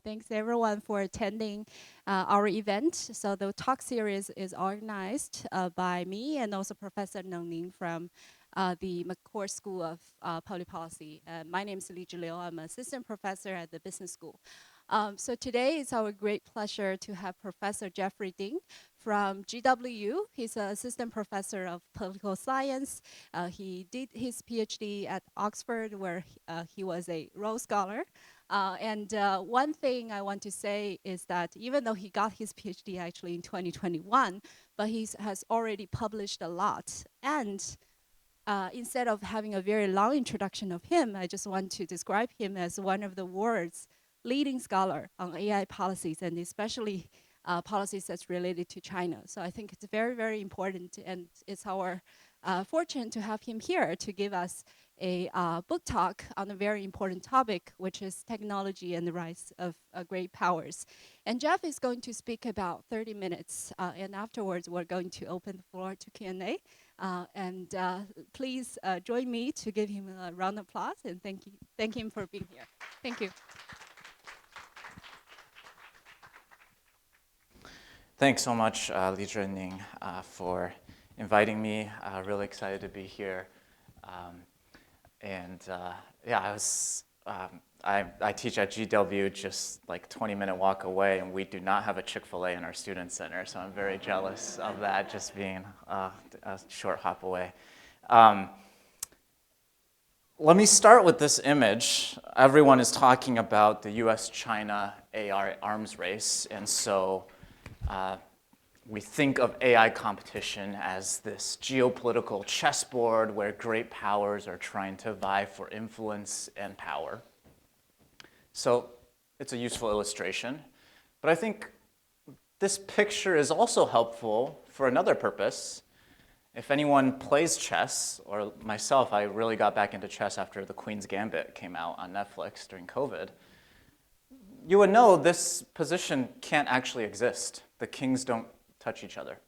Thanks everyone for attending our event. So the talk series is organized by me and also Professor Neng Ning from the McCourt School of Public Policy. My name is Li Zhiliu. I'm assistant professor at the business school. So today it's our great pleasure to have Professor Jeffrey Ding from GW. He's an assistant professor of political science. He did his PhD at Oxford, where he was a Rhodes Scholar. One thing I want to say is that even though he got his PhD actually in 2021, but he has already published a lot. And instead of having a very long introduction of him, I just want to describe him as one of the world's leading scholar on AI policies, and especially policies that's related to China. So I think it's very, very important, and it's our fortune to have him here to give us a book talk on a very important topic, which is technology and the rise of great powers. And Jeff is going to speak about 30 minutes, and afterwards we're going to open the floor to Q&A. Please join me to give him a round of applause and thank him for being here. Thank you. Thanks so much, Li Zhenning, for inviting me. Really excited to be here. I teach at GW, just like 20-minute walk away, and we do not have a Chick-fil-A in our student center, so I'm very jealous of that, just being a short hop away. Let me start with this image. Everyone is talking about the U.S. China AI arms race, and so we think of AI competition as this geopolitical chessboard where great powers are trying to vie for influence and power. So it's a useful illustration. But I think this picture is also helpful for another purpose. If anyone plays chess, or myself, I really got back into chess after The Queen's Gambit came out on Netflix during COVID, you would know this position can't actually exist. The kings don't touch each other.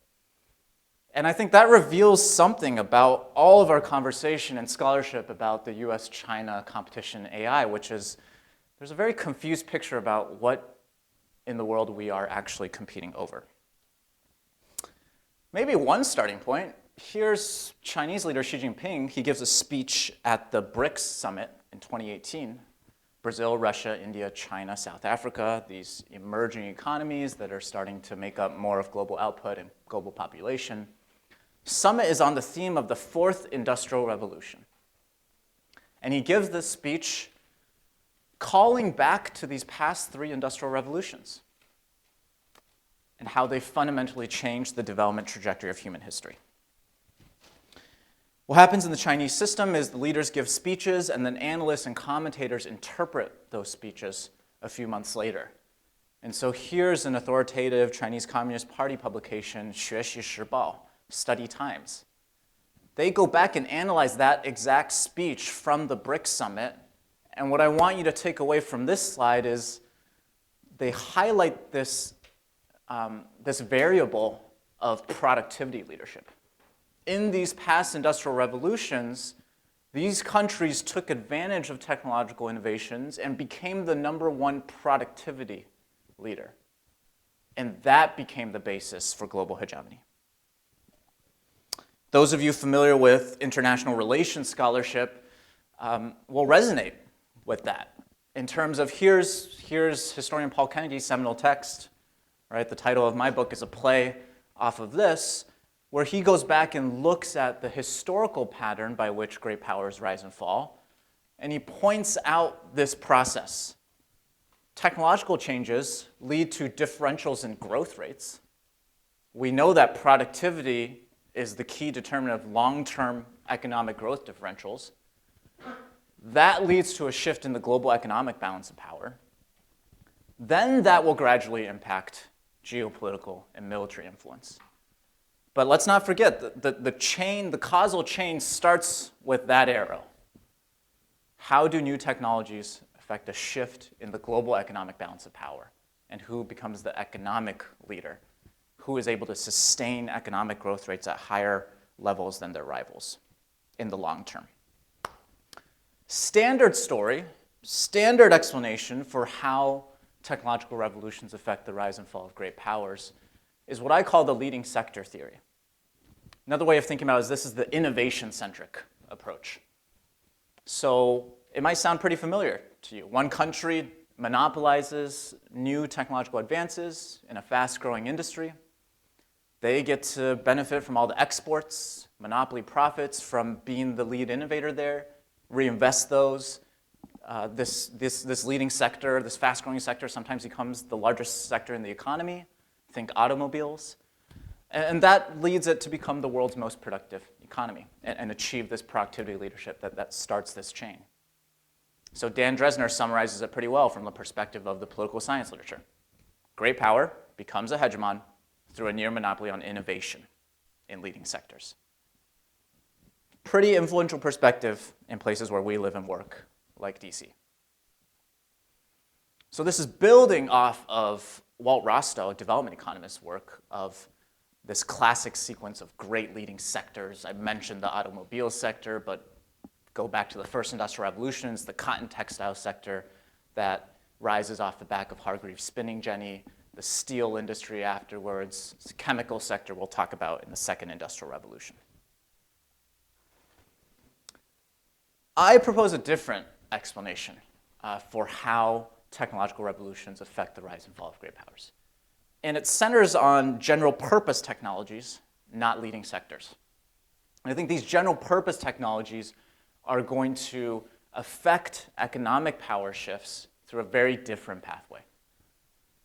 And I think that reveals something about all of our conversation and scholarship about the U.S. China competition in AI, which is there's a very confused picture about what in the world we are actually competing over. Maybe one starting point, here's Chinese leader Xi Jinping. He gives a speech at the BRICS summit in 2018. Brazil, Russia, India, China, South Africa, these emerging economies that are starting to make up more of global output and global population. Summit is on the theme of the fourth industrial revolution. And he gives this speech calling back to these past three industrial revolutions and how they fundamentally changed the development trajectory of human history. What happens in the Chinese system is the leaders give speeches, and then analysts and commentators interpret those speeches a few months later. And so here's an authoritative Chinese Communist Party publication, 学习时报, Study Times. They go back and analyze that exact speech from the BRICS summit, and what I want you to take away from this slide is they highlight this variable of productivity leadership. In these past industrial revolutions, these countries took advantage of technological innovations and became the #1 productivity leader. And that became the basis for global hegemony. Those of you familiar with international relations scholarship will resonate with that. In terms of here's historian Paul Kennedy's seminal text, right? The title of my book is a play off of this, where he goes back and looks at the historical pattern by which great powers rise and fall, and he points out this process. Technological changes lead to differentials in growth rates. We know that productivity is the key determinant of long-term economic growth differentials. That leads to a shift in the global economic balance of power. Then that will gradually impact geopolitical and military influence. But let's not forget, the causal chain starts with that arrow. How do new technologies affect a shift in the global economic balance of power? And who becomes the economic leader? Who is able to sustain economic growth rates at higher levels than their rivals in the long term? Standard story, standard explanation for how technological revolutions affect the rise and fall of great powers is what I call the leading sector theory. Another way of thinking about it is this is the innovation-centric approach. So it might sound pretty familiar to you. One country monopolizes new technological advances in a fast-growing industry. They get to benefit from all the exports, monopoly profits from being the lead innovator there, reinvest those. This leading sector, this fast-growing sector, sometimes becomes the largest sector in the economy. Think automobiles. And that leads it to become the world's most productive economy and achieve this productivity leadership that starts this chain. So Dan Dresner summarizes it pretty well from the perspective of the political science literature. Great power becomes a hegemon through a near monopoly on innovation in leading sectors. Pretty influential perspective in places where we live and work, like DC. So this is building off of Walt Rostow, a development economist's work of this classic sequence of great leading sectors. I mentioned the automobile sector, but go back to the first industrial revolutions, the cotton textile sector that rises off the back of Hargreaves spinning jenny, the steel industry afterwards, the chemical sector we'll talk about in the second industrial revolution. I propose a different explanation for how technological revolutions affect the rise and fall of great powers. And it centers on general purpose technologies, not leading sectors. And I think these general purpose technologies are going to affect economic power shifts through a very different pathway.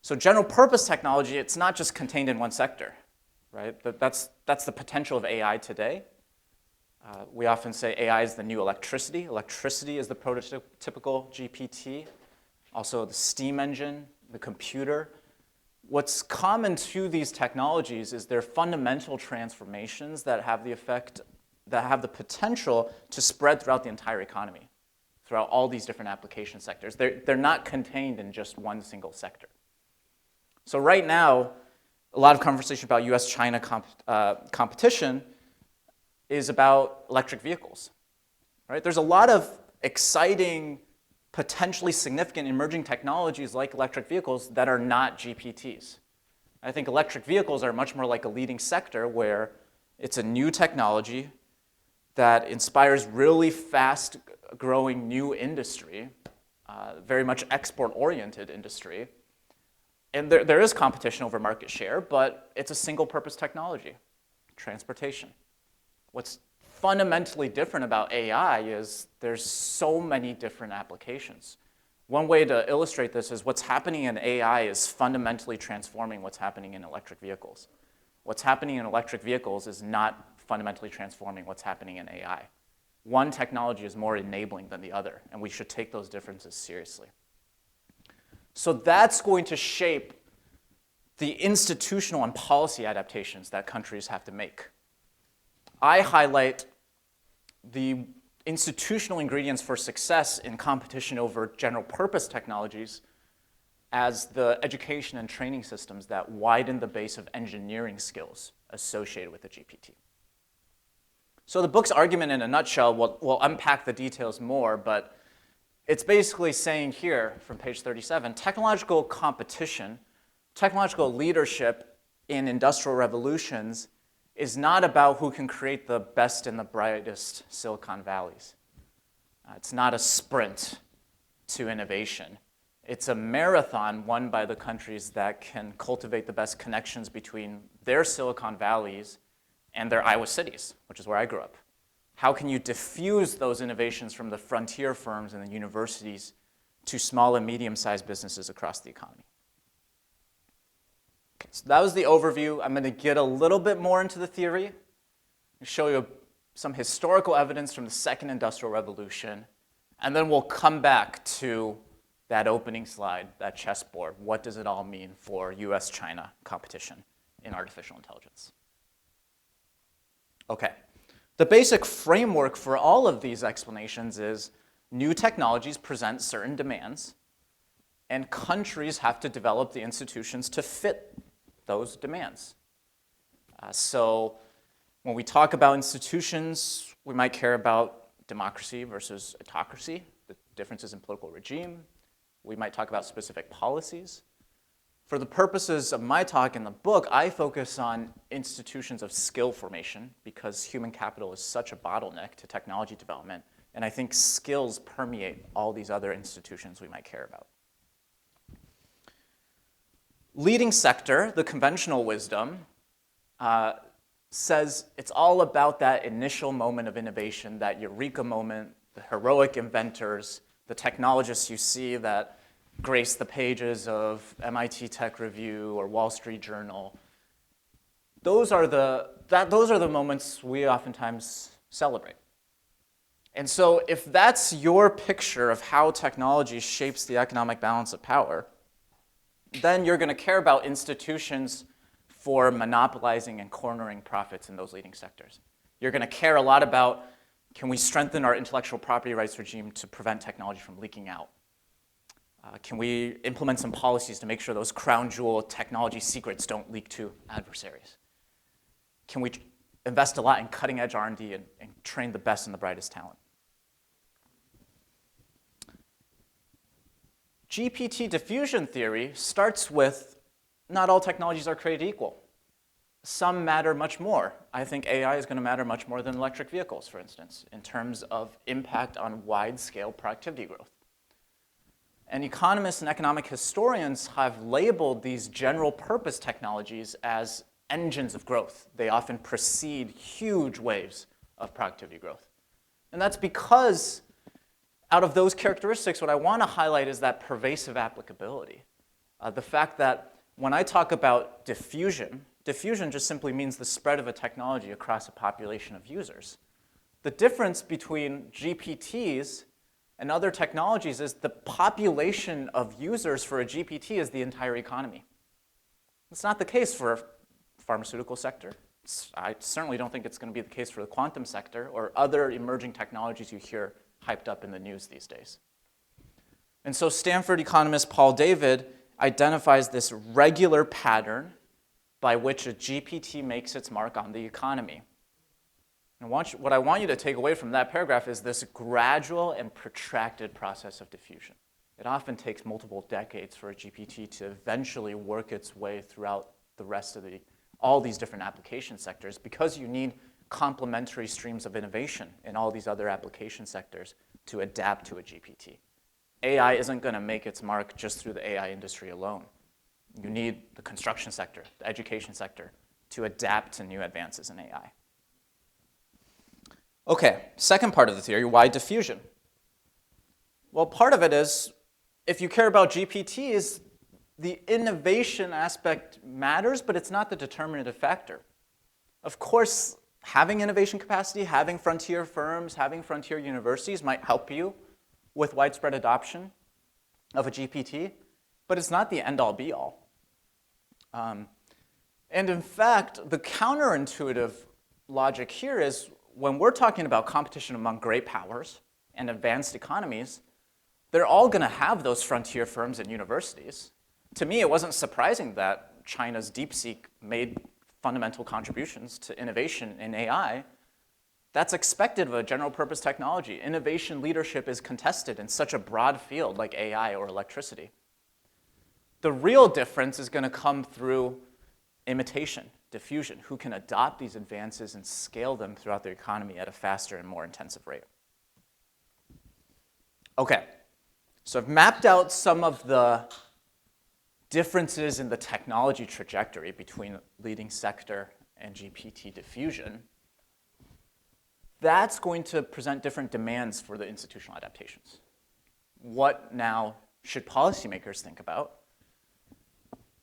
So general purpose technology, it's not just contained in one sector, right? That's the potential of AI today. We often say AI is the new electricity. Electricity is the prototypical GPT. Also the steam engine, the computer. What's common to these technologies is they're fundamental transformations that have the potential to spread throughout the entire economy, throughout all these different application sectors. They're not contained in just one single sector. So right now, a lot of conversation about U.S. China competition is about electric vehicles, right? There's a lot of exciting, potentially significant emerging technologies like electric vehicles that are not GPTs. I think electric vehicles are much more like a leading sector where it's a new technology that inspires really fast-growing new industry, very much export-oriented industry. And there is competition over market share, but it's a single-purpose technology, transportation. What's fundamentally different about AI is there's so many different applications. One way to illustrate this is what's happening in AI is fundamentally transforming what's happening in electric vehicles. What's happening in electric vehicles is not fundamentally transforming what's happening in AI. One technology is more enabling than the other, and we should take those differences seriously. So that's going to shape the institutional and policy adaptations that countries have to make. I highlight the institutional ingredients for success in competition over general purpose technologies as the education and training systems that widen the base of engineering skills associated with the GPT. So the book's argument in a nutshell, we'll unpack the details more, but it's basically saying here from page 37, technological competition, technological leadership in industrial revolutions is not about who can create the best and the brightest Silicon Valleys. It's not a sprint to innovation. It's a marathon won by the countries that can cultivate the best connections between their Silicon Valleys and their Iowa cities, which is where I grew up. How can you diffuse those innovations from the frontier firms and the universities to small and medium-sized businesses across the economy? Okay, so that was the overview. I'm going to get a little bit more into the theory, show you some historical evidence from the second industrial revolution, and then we'll come back to that opening slide, that chessboard. What does it all mean for U.S. China competition in artificial intelligence? Okay. The basic framework for all of these explanations is new technologies present certain demands, and countries have to develop the institutions to fit those demands. So when we talk about institutions, we might care about democracy versus autocracy, the differences in political regime. We might talk about specific policies. For the purposes of my talk in the book, I focus on institutions of skill formation because human capital is such a bottleneck to technology development, and I think skills permeate all these other institutions we might care about. Leading sector, the conventional wisdom, says it's all about that initial moment of innovation, that eureka moment, the heroic inventors, the technologists you see that grace the pages of MIT Tech Review or Wall Street Journal. Those are the moments we oftentimes celebrate. And so if that's your picture of how technology shapes the economic balance of power, then you're going to care about institutions for monopolizing and cornering profits in those leading sectors. You're going to care a lot about, can we strengthen our intellectual property rights regime to prevent technology from leaking out? Can we implement some policies to make sure those crown jewel technology secrets don't leak to adversaries? Can we invest a lot in cutting edge R&D and train the best and the brightest talent? GPT diffusion theory starts with not all technologies are created equal. Some matter much more. I think AI is going to matter much more than electric vehicles, for instance, in terms of impact on wide-scale productivity growth. And economists and economic historians have labeled these general-purpose technologies as engines of growth. They often precede huge waves of productivity growth. And that's because out of those characteristics, what I want to highlight is that pervasive applicability. The fact that when I talk about diffusion, diffusion just simply means the spread of a technology across a population of users. The difference between GPTs and other technologies is the population of users for a GPT is the entire economy. It's not the case for a pharmaceutical sector. I certainly don't think it's going to be the case for the quantum sector or other emerging technologies you hear hyped up in the news these days. And so Stanford economist Paul David identifies this regular pattern by which a GPT makes its mark on the economy. And what I want you to take away from that paragraph is this gradual and protracted process of diffusion. It often takes multiple decades for a GPT to eventually work its way throughout the rest of all these different application sectors because you need complementary streams of innovation in all these other application sectors to adapt to a GPT. AI isn't going to make its mark just through the AI industry alone. You need the construction sector, the education sector, to adapt to new advances in AI. Okay, second part of the theory, why diffusion? Well, part of it is, if you care about GPTs, the innovation aspect matters, but it's not the determinative factor. Of course, having innovation capacity, having frontier firms, having frontier universities might help you with widespread adoption of a GPT, but it's not the end-all be-all. And in fact, the counterintuitive logic here is when we're talking about competition among great powers and advanced economies, they're all going to have those frontier firms and universities. To me, it wasn't surprising that China's DeepSeek made fundamental contributions to innovation in AI. That's expected of a general-purpose technology. Innovation leadership is contested in such a broad field like AI or electricity. The real difference is going to come through imitation, diffusion, who can adopt these advances and scale them throughout the economy at a faster and more intensive rate. Okay, so I've mapped out some of the differences in the technology trajectory between leading sector and GPT diffusion. That's going to present different demands for the institutional adaptations. What now should policymakers think about?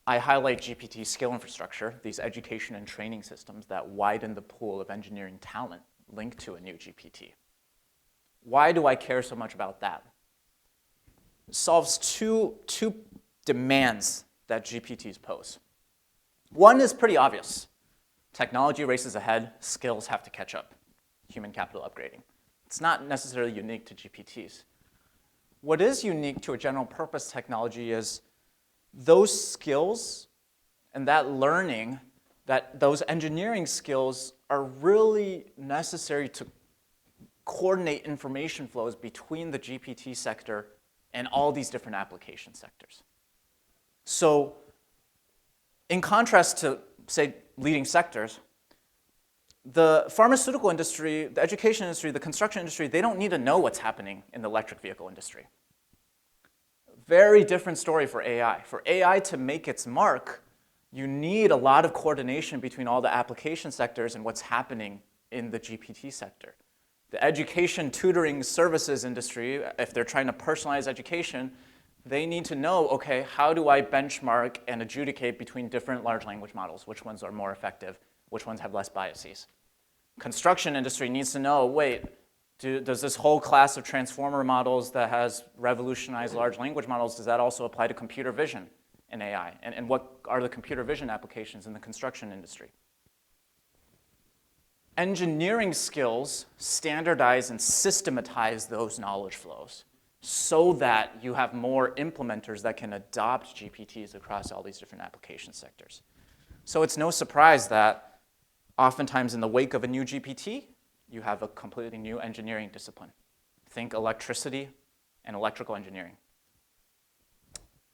I highlight GPT skill infrastructure, these education and training systems that widen the pool of engineering talent linked to a new GPT. Why do I care so much about that? It solves two demands that GPTs pose. One is pretty obvious. Technology races ahead, skills have to catch up. Human capital upgrading. It's not necessarily unique to GPTs. What is unique to a general purpose technology is those skills and that learning, those engineering skills are really necessary to coordinate information flows between the GPT sector and all these different application sectors. So in contrast to, say, leading sectors, the pharmaceutical industry, the education industry, the construction industry, they don't need to know what's happening in the electric vehicle industry. Very different story for AI. For AI to make its mark, you need a lot of coordination between all the application sectors and what's happening in the GPT sector. The education tutoring services industry, if they're trying to personalize education, they need to know, okay, how do I benchmark and adjudicate between different large language models? Which ones are more effective? Which ones have less biases? Construction industry needs to know, wait, does this whole class of transformer models that has revolutionized large language models, does that also apply to computer vision and AI? And what are the computer vision applications in the construction industry? Engineering skills standardize and systematize those knowledge flows so that you have more implementers that can adopt GPTs across all these different application sectors. So it's no surprise that oftentimes in the wake of a new GPT, you have a completely new engineering discipline. Think electricity and electrical engineering.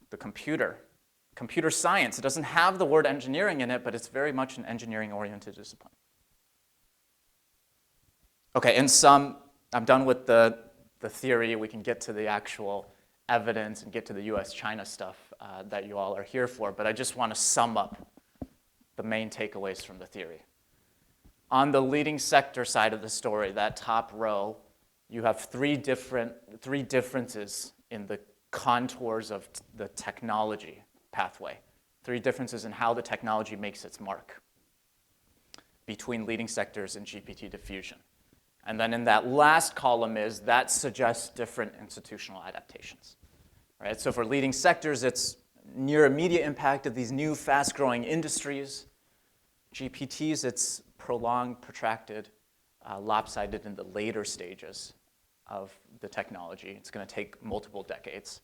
The computer science, it doesn't have the word engineering in it, but it's very much an engineering-oriented discipline. Okay, I'm done with the theory. We can get to the actual evidence and get to the U.S. China stuff that you all are here for, but I just want to sum up the main takeaways from the theory. On the leading sector side of the story, that top row, you have three differences in the contours of the technology pathway. Three differences in how the technology makes its mark between leading sectors and GPT diffusion. And then in that last column that suggests different institutional adaptations. Right? So for leading sectors, it's near immediate impact of these new fast-growing industries. GPTs, it's prolonged, protracted, lopsided in the later stages of the technology. It's going to take multiple decades.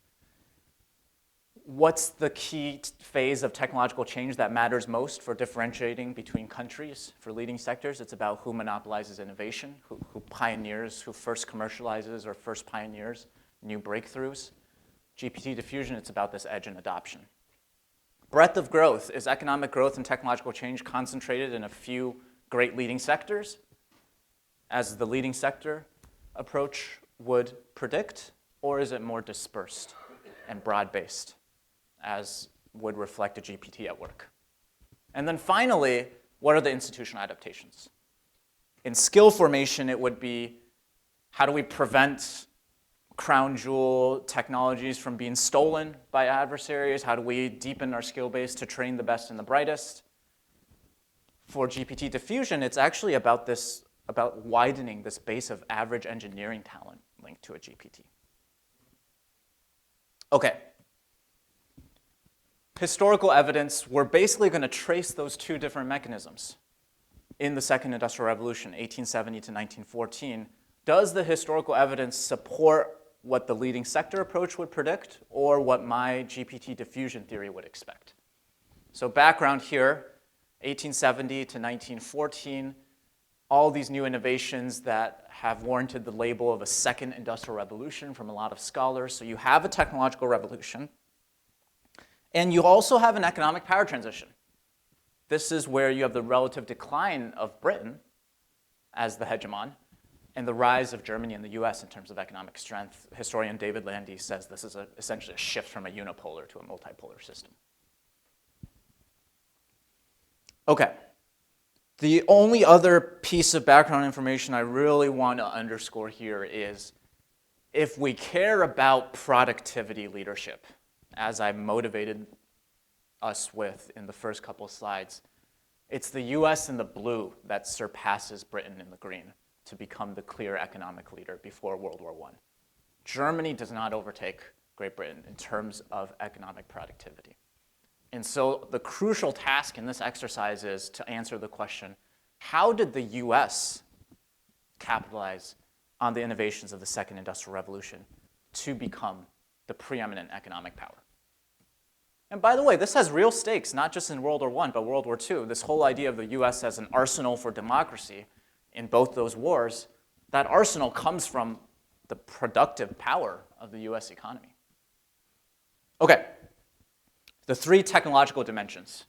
What's the key phase of technological change that matters most for differentiating between countries for leading sectors? It's about who monopolizes innovation, who pioneers, who first commercializes or first pioneers new breakthroughs. GPT diffusion, it's about this edge and adoption. Breadth of growth. Is economic growth and technological change concentrated in a few great leading sectors, as the leading sector approach would predict, or is it more dispersed and broad-based, as would reflect a GPT at work? And then finally, what are the institutional adaptations? In skill formation, it would be, how do we prevent crown jewel technologies from being stolen by adversaries? How do we deepen our skill base to train the best and the brightest? For GPT diffusion, it's actually about widening this base of average engineering talent linked to a GPT. Okay. Historical evidence, we're basically going to trace those two different mechanisms in the Second Industrial Revolution, 1870 to 1914. Does the historical evidence support what the leading sector approach would predict or what my GPT diffusion theory would expect? So background here, 1870 to 1914, all these new innovations that have warranted the label of a second industrial revolution from a lot of scholars. So you have a technological revolution, and you also have an economic power transition. This is where you have the relative decline of Britain as the hegemon and the rise of Germany and the US in terms of economic strength. Historian David Landy says this is essentially a shift from a unipolar to a multipolar system. Okay. The only other piece of background information I really want to underscore here is if we care about productivity leadership, as I motivated us with in the first couple slides, it's the US in the blue that surpasses Britain in the green to become the clear economic leader before World War I. Germany does not overtake Great Britain in terms of economic productivity. And so the crucial task in this exercise is to answer the question, how did the US capitalize on the innovations of the Second Industrial Revolution to become the preeminent economic power? And by the way, this has real stakes, not just in World War I, but World War II. This whole idea of the US as an arsenal for democracy in both those wars, that arsenal comes from the productive power of the US economy. Okay, the three technological dimensions: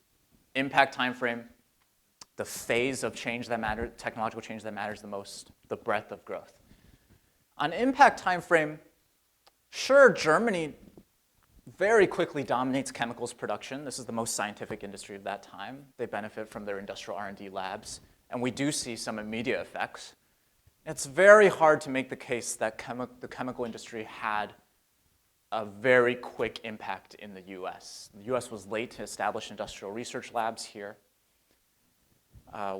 impact time frame, the phase of change that matters, technological change that matters the most, the breadth of growth. On impact time frame, sure, Germany very quickly dominates chemicals production. This is the most scientific industry of that time. They benefit from their industrial R&D labs, and we do see some immediate effects. It's very hard to make the case that the chemical industry had a very quick impact in the US. The US was late to establish industrial research labs here.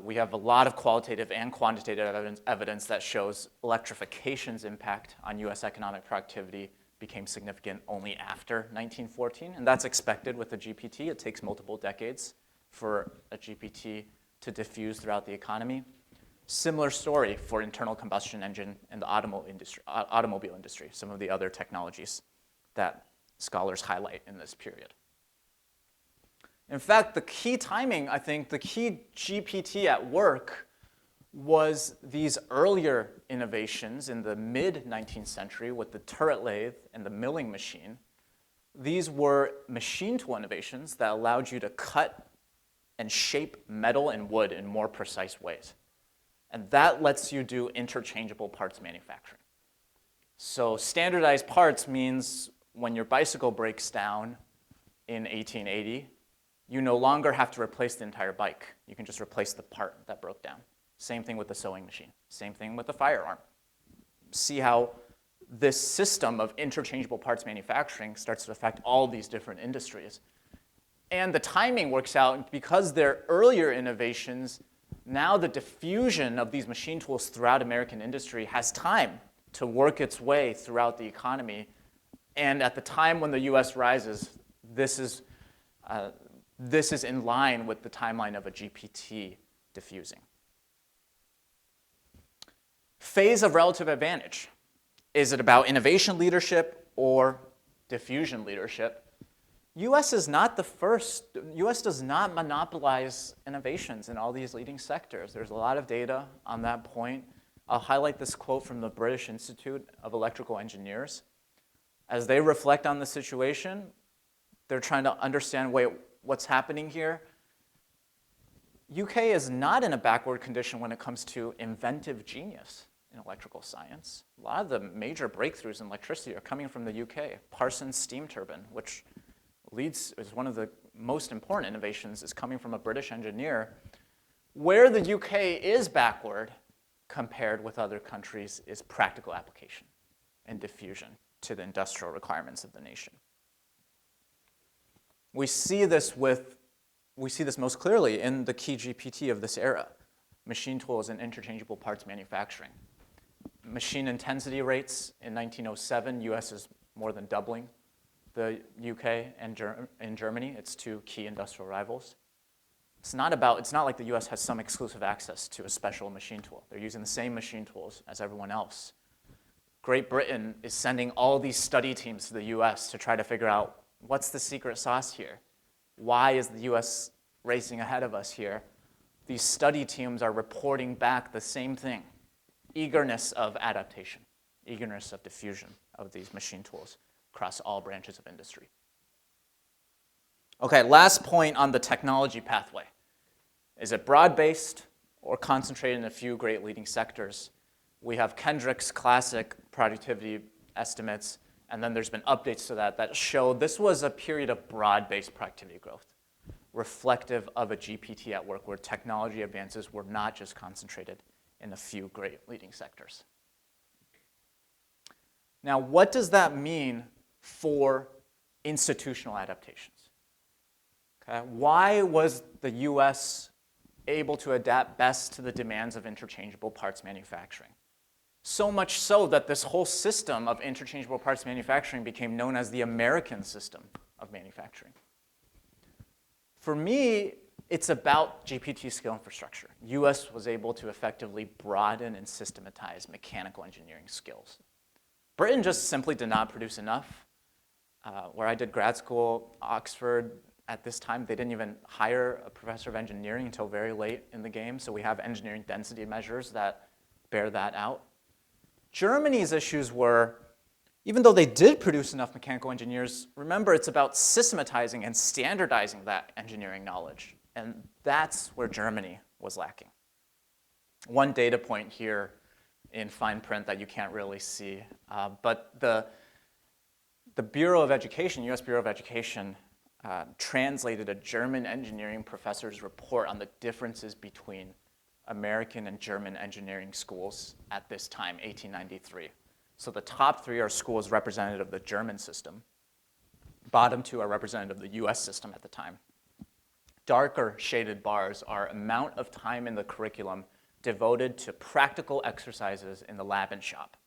We have a lot of qualitative and quantitative evidence that shows electrification's impact on US economic productivity became significant only after 1914, and that's expected with a GPT. It takes multiple decades for a GPT to diffuse throughout the economy. Similar story for internal combustion engine and the automobile industry, some of the other technologies that scholars highlight in this period. In fact, the key timing, I think, the key GPT at work was these earlier innovations in the mid-19th century with the turret lathe and the milling machine. These were machine tool innovations that allowed you to cut and shape metal and wood in more precise ways. And that lets you do interchangeable parts manufacturing. So standardized parts means when your bicycle breaks down in 1880, you no longer have to replace the entire bike. You can just replace the part that broke down. Same thing with the sewing machine. Same thing with the firearm. See how this system of interchangeable parts manufacturing starts to affect all these different industries. And the timing works out because they're earlier innovations. Now the diffusion of these machine tools throughout American industry has time to work its way throughout the economy. And at the time when the US rises, this is in line with the timeline of a GPT diffusing. Phase of relative advantage. Is it about innovation leadership or diffusion leadership? US is not the first. US does not monopolize innovations in all these leading sectors. There's a lot of data on that point. I'll highlight this quote from the British Institute of Electrical Engineers. As they reflect on the situation, they're trying to understand, wait, what's happening here? UK is not in a backward condition when it comes to inventive genius in electrical science. A lot of the major breakthroughs in electricity are coming from the UK. Parsons steam turbine, which is one of the most important innovations, is coming from a British engineer. Where the UK is backward compared with other countries is practical application and diffusion to the industrial requirements of the nation. We see this most clearly in the key GPT of this era, machine tools and interchangeable parts manufacturing. Machine intensity rates in 1907, US is more than doubling the UK and Germany, its two key industrial rivals. It's not like the US has some exclusive access to a special machine tool. They're using the same machine tools as everyone else. Great Britain is sending all these study teams to the US to try to figure out what's the secret sauce here. Why is the US racing ahead of us here? These study teams are reporting back the same thing: eagerness of adaptation, eagerness of diffusion of these machine tools across all branches of industry. Okay, last point on the technology pathway. Is it broad-based or concentrated in a few great leading sectors? We have Kendrick's classic productivity estimates, and then there's been updates to that show this was a period of broad-based productivity growth, reflective of a GPT at work where technology advances were not just concentrated in a few great leading sectors. Now, what does that mean for institutional adaptations? Okay, why was the US able to adapt best to the demands of interchangeable parts manufacturing? So much so that this whole system of interchangeable parts manufacturing became known as the American system of manufacturing. For me, it's about GPT skill infrastructure. US was able to effectively broaden and systematize mechanical engineering skills. Britain just simply did not produce enough. Where I did grad school, Oxford, at this time, they didn't even hire a professor of engineering until very late in the game, so we have engineering density measures that bear that out. Germany's issues were Even though they did produce enough mechanical engineers, remember it's about systematizing and standardizing that engineering knowledge. And that's where Germany was lacking. One data point here in fine print that you can't really see, but the Bureau of Education, U.S. Bureau of Education, translated a German engineering professor's report on the differences between American and German engineering schools at this time, 1893. So the top three are schools representative of the German system. Bottom two are representative of the US system at the time. Darker shaded bars are amount of time in the curriculum devoted to practical exercises in the lab and shop.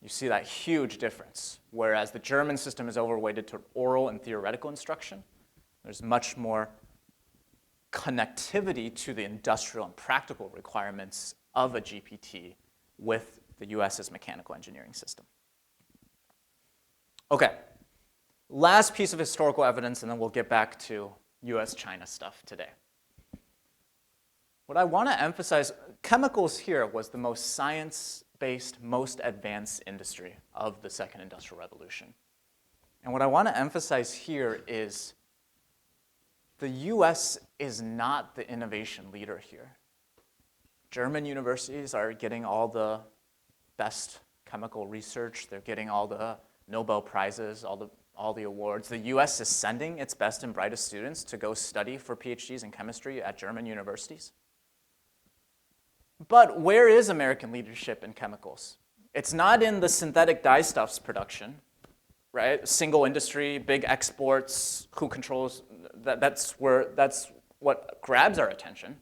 You see that huge difference. Whereas the German system is overweighted to oral and theoretical instruction, there's much more connectivity to the industrial and practical requirements of a GPT with the US's mechanical engineering system. Okay, last piece of historical evidence, and then we'll get back to U.S. China stuff today. What I want to emphasize, chemicals here was the most science-based, most advanced industry of the Second Industrial Revolution. And what I want to emphasize here is the US is not the innovation leader here. German universities are getting all the best chemical research. They're getting all the Nobel Prizes, all the awards. The US is sending its best and brightest students to go study for PhDs in chemistry at German universities. But where is American leadership in chemicals? It's not in the synthetic dyestuffs production, right? Single industry, big exports, who controls, that's what grabs our attention.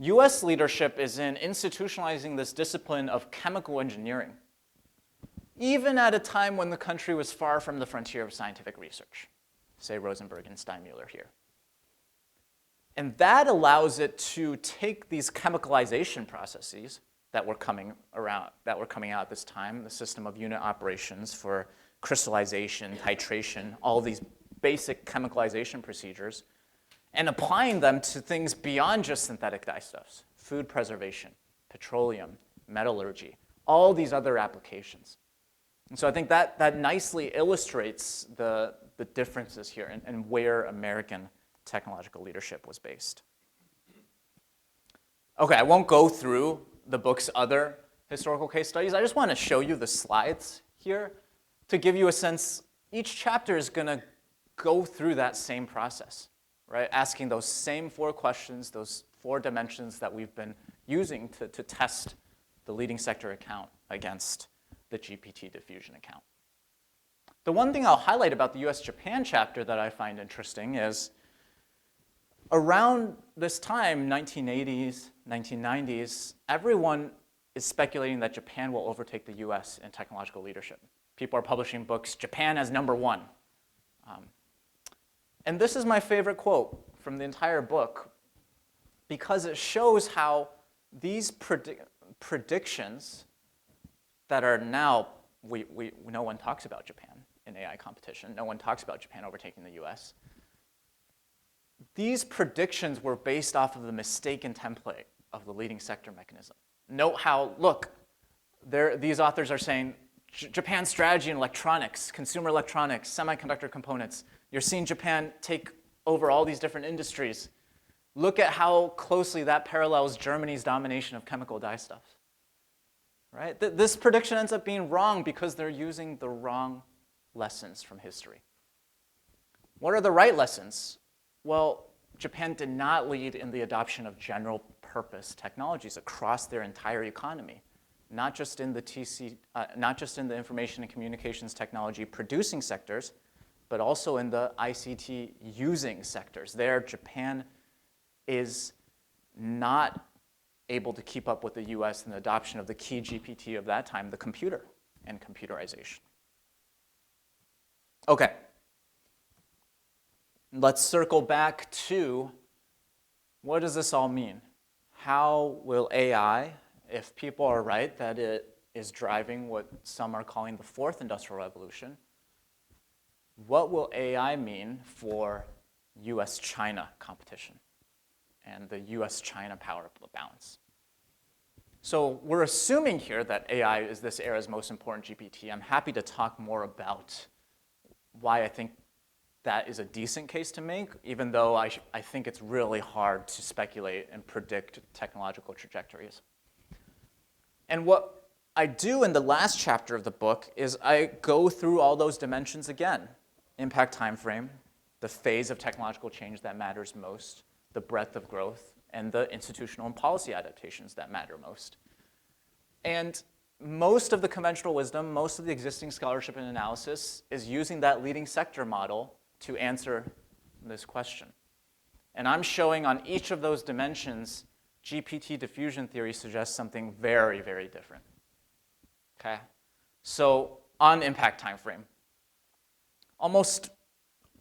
US leadership is in institutionalizing this discipline of chemical engineering, even at a time when the country was far from the frontier of scientific research, say Rosenberg and Steinmuller here. And that allows it to take these chemicalization processes that were coming out at this time, the system of unit operations for crystallization, titration, all these basic chemicalization procedures, and applying them to things beyond just synthetic dyestuffs, food preservation, petroleum, metallurgy, all these other applications. And so I think that nicely illustrates the differences here and where American technological leadership was based. Okay, I won't go through the book's other historical case studies. I just want to show you the slides here to give you a sense. Each chapter is going to go through that same process, right? Asking those same 4 questions, those 4 dimensions that we've been using to test the leading sector account against the GPT diffusion account. The one thing I'll highlight about the US-Japan chapter that I find interesting is around this time, 1980s, 1990s, everyone is speculating that Japan will overtake the US in technological leadership. People are publishing books, Japan as #1. And this is my favorite quote from the entire book because it shows how these predictions that are now, no one talks about Japan in AI competition. No one talks about Japan overtaking the US. These predictions were based off of the mistaken template of the leading sector mechanism. Note how, look, these authors are saying Japan's strategy in electronics, consumer electronics, semiconductor components. You're seeing Japan take over all these different industries. Look at how closely that parallels Germany's domination of chemical dyestuffs. Right? This prediction ends up being wrong because they're using the wrong lessons from history. What are the right lessons? Well, Japan did not lead in the adoption of general purpose technologies across their entire economy, not just in the information and communications technology producing sectors, but also in the ICT using sectors. There, Japan is not able to keep up with the US in the adoption of the key GPT of that time, the computer and computerization. Okay. Let's circle back to what does this all mean? How will AI, if people are right that it is driving what some are calling the 4th industrial revolution, what will AI mean for US China competition and the US China power balance? So we're assuming here that AI is this era's most important GPT. I'm happy to talk more about why I think that is a decent case to make, even though I think it's really hard to speculate and predict technological trajectories. And what I do in the last chapter of the book is I go through all those dimensions again. Impact time frame, the phase of technological change that matters most, the breadth of growth, and the institutional and policy adaptations that matter most. And most of the conventional wisdom, most of the existing scholarship and analysis is using that leading sector model to answer this question. And I'm showing on each of those dimensions, GPT diffusion theory suggests something very, very different. Okay? So on impact time frame, almost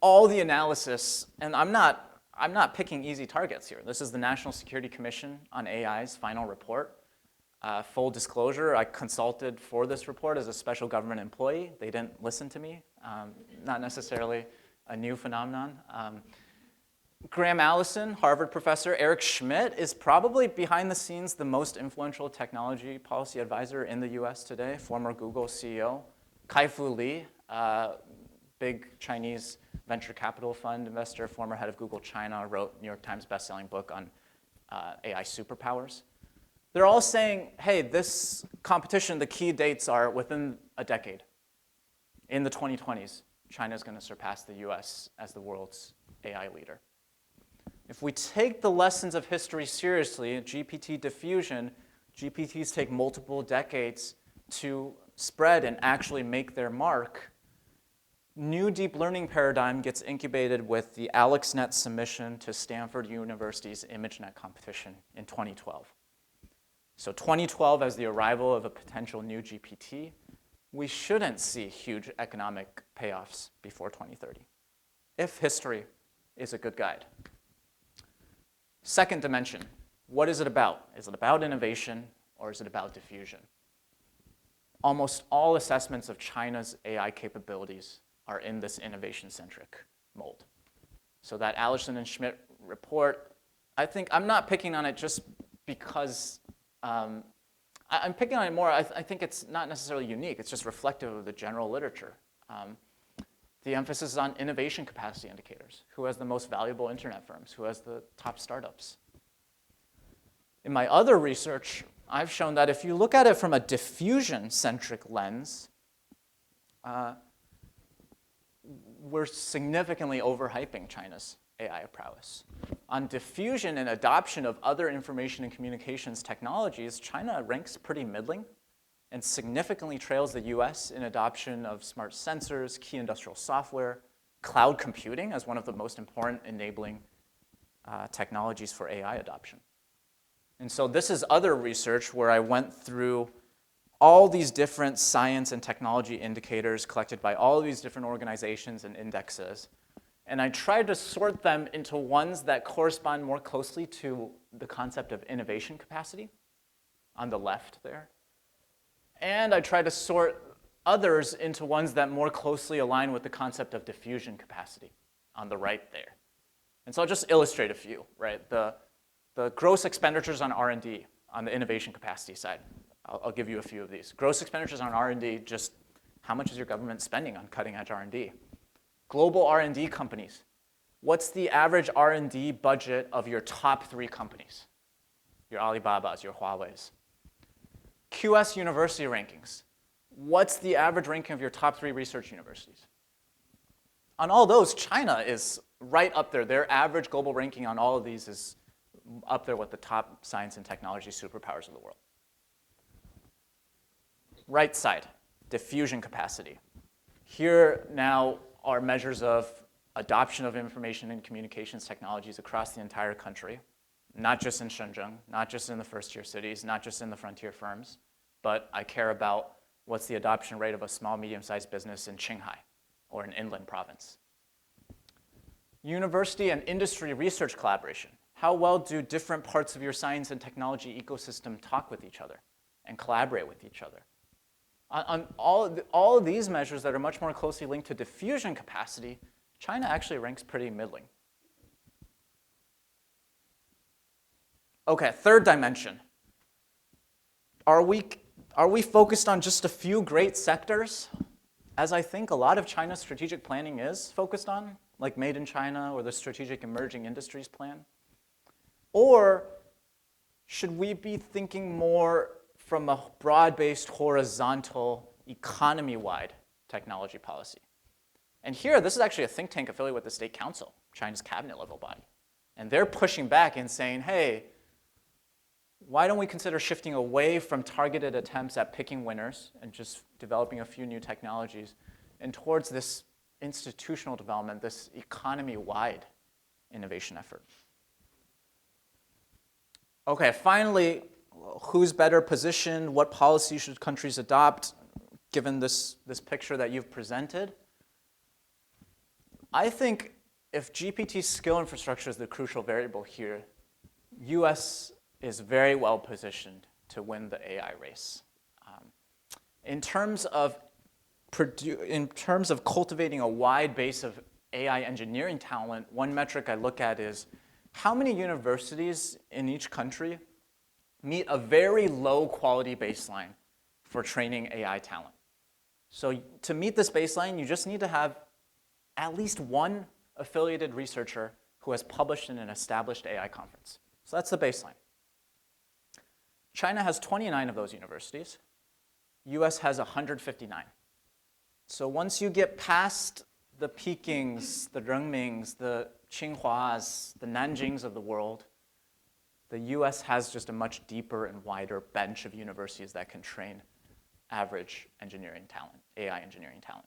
all the analysis, and I'm not picking easy targets here. This is the National Security Commission on AI's final report. Full disclosure, I consulted for this report as a special government employee. They didn't listen to me. Not necessarily a new phenomenon. Graham Allison, Harvard professor, Eric Schmidt is probably behind the scenes the most influential technology policy advisor in the US today, former Google CEO. Kai-Fu Lee, big Chinese venture capital fund investor, former head of Google China, wrote New York Times bestselling book on AI superpowers. They're all saying, hey, this competition, the key dates are within a decade. In the 2020s, China is going to surpass the US as the world's AI leader. If we take the lessons of history seriously, GPT diffusion, GPTs take multiple decades to spread and actually make their mark. New deep learning paradigm gets incubated with the AlexNet submission to Stanford University's ImageNet competition in 2012. So 2012 as the arrival of a potential new GPT, we shouldn't see huge economic payoffs before 2030, if history is a good guide. Second dimension, what is it about? Is it about innovation or is it about diffusion? Almost all assessments of China's AI capabilities are in this innovation-centric mold. So that Allison and Schmidt report, I think I'm not picking on it just because I'm picking on it more. I think it's not necessarily unique. It's just reflective of the general literature. The emphasis is on innovation capacity indicators. Who has the most valuable internet firms? Who has the top startups? In my other research, I've shown that if you look at it from a diffusion-centric lens, we're significantly overhyping China's AI prowess. On diffusion and adoption of other information and communications technologies, China ranks pretty middling and significantly trails the US in adoption of smart sensors, key industrial software, cloud computing as one of the most important enabling technologies for AI adoption. And so this is other research where I went through all these different science and technology indicators collected by all of these different organizations and indexes. And I tried to sort them into ones that correspond more closely to the concept of innovation capacity on the left there. And I tried to sort others into ones that more closely align with the concept of diffusion capacity on the right there. And so I'll just illustrate a few, right? The gross expenditures on R&D on the innovation capacity side. I'll give you a few of these. Gross expenditures on R&D, just how much is your government spending on cutting edge R&D? Global R&D companies. What's the average R&D budget of your top 3 companies? Your Alibabas, your Huawei's. QS university rankings. What's the average ranking of your top 3 research universities? On all those, China is right up there. Their average global ranking on all of these is up there with the top science and technology superpowers of the world. Right side, diffusion capacity. Here now are measures of adoption of information and communications technologies across the entire country, not just in Shenzhen, not just in the first-tier cities, not just in the frontier firms, but I care about what's the adoption rate of a small, medium-sized business in Qinghai or an inland province. University and industry research collaboration. How well do different parts of your science and technology ecosystem talk with each other and collaborate with each other? On all of these measures that are much more closely linked to diffusion capacity, China actually ranks pretty middling. Okay, third dimension. are we focused on just a few great sectors, as I think a lot of China's strategic planning is focused on, like Made in China or the Strategic Emerging Industries Plan? Or should we be thinking more from a broad-based, horizontal, economy-wide technology policy? And here, this is actually a think tank affiliated with the State Council, China's cabinet level body. And they're pushing back and saying, hey, why don't we consider shifting away from targeted attempts at picking winners and just developing a few new technologies and towards this institutional development, this economy-wide innovation effort? Okay, finally, who's better positioned? What policy should countries adopt, given this picture that you've presented? I think if GPT skill infrastructure is the crucial variable here, U.S. is very well positioned to win the AI race. In terms of cultivating a wide base of AI engineering talent, one metric I look at is how many universities in each country meet a very low quality baseline for training AI talent. So to meet this baseline, you just need to have at least one affiliated researcher who has published in an established AI conference. So that's the baseline. China has 29 of those universities. US has 159. So once you get past the Pekings, the Renmings, the Tsinghuas, the Nanjings of the world, the US has just a much deeper and wider bench of universities that can train average engineering talent, AI engineering talent.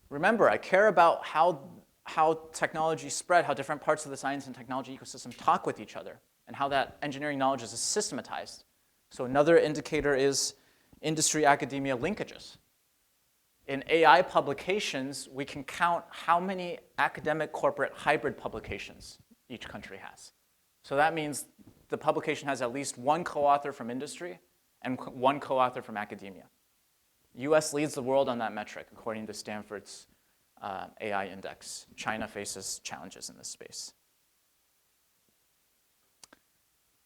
Remember, I care about how technology spread, how different parts of the science and technology ecosystem talk with each other, and how that engineering knowledge is systematized. So another indicator is industry-academia linkages. In AI publications, we can count how many academic corporate hybrid publications each country has. So that means the publication has at least one co-author from industry and one co-author from academia. US leads the world on that metric, according to Stanford's AI index. China faces challenges in this space.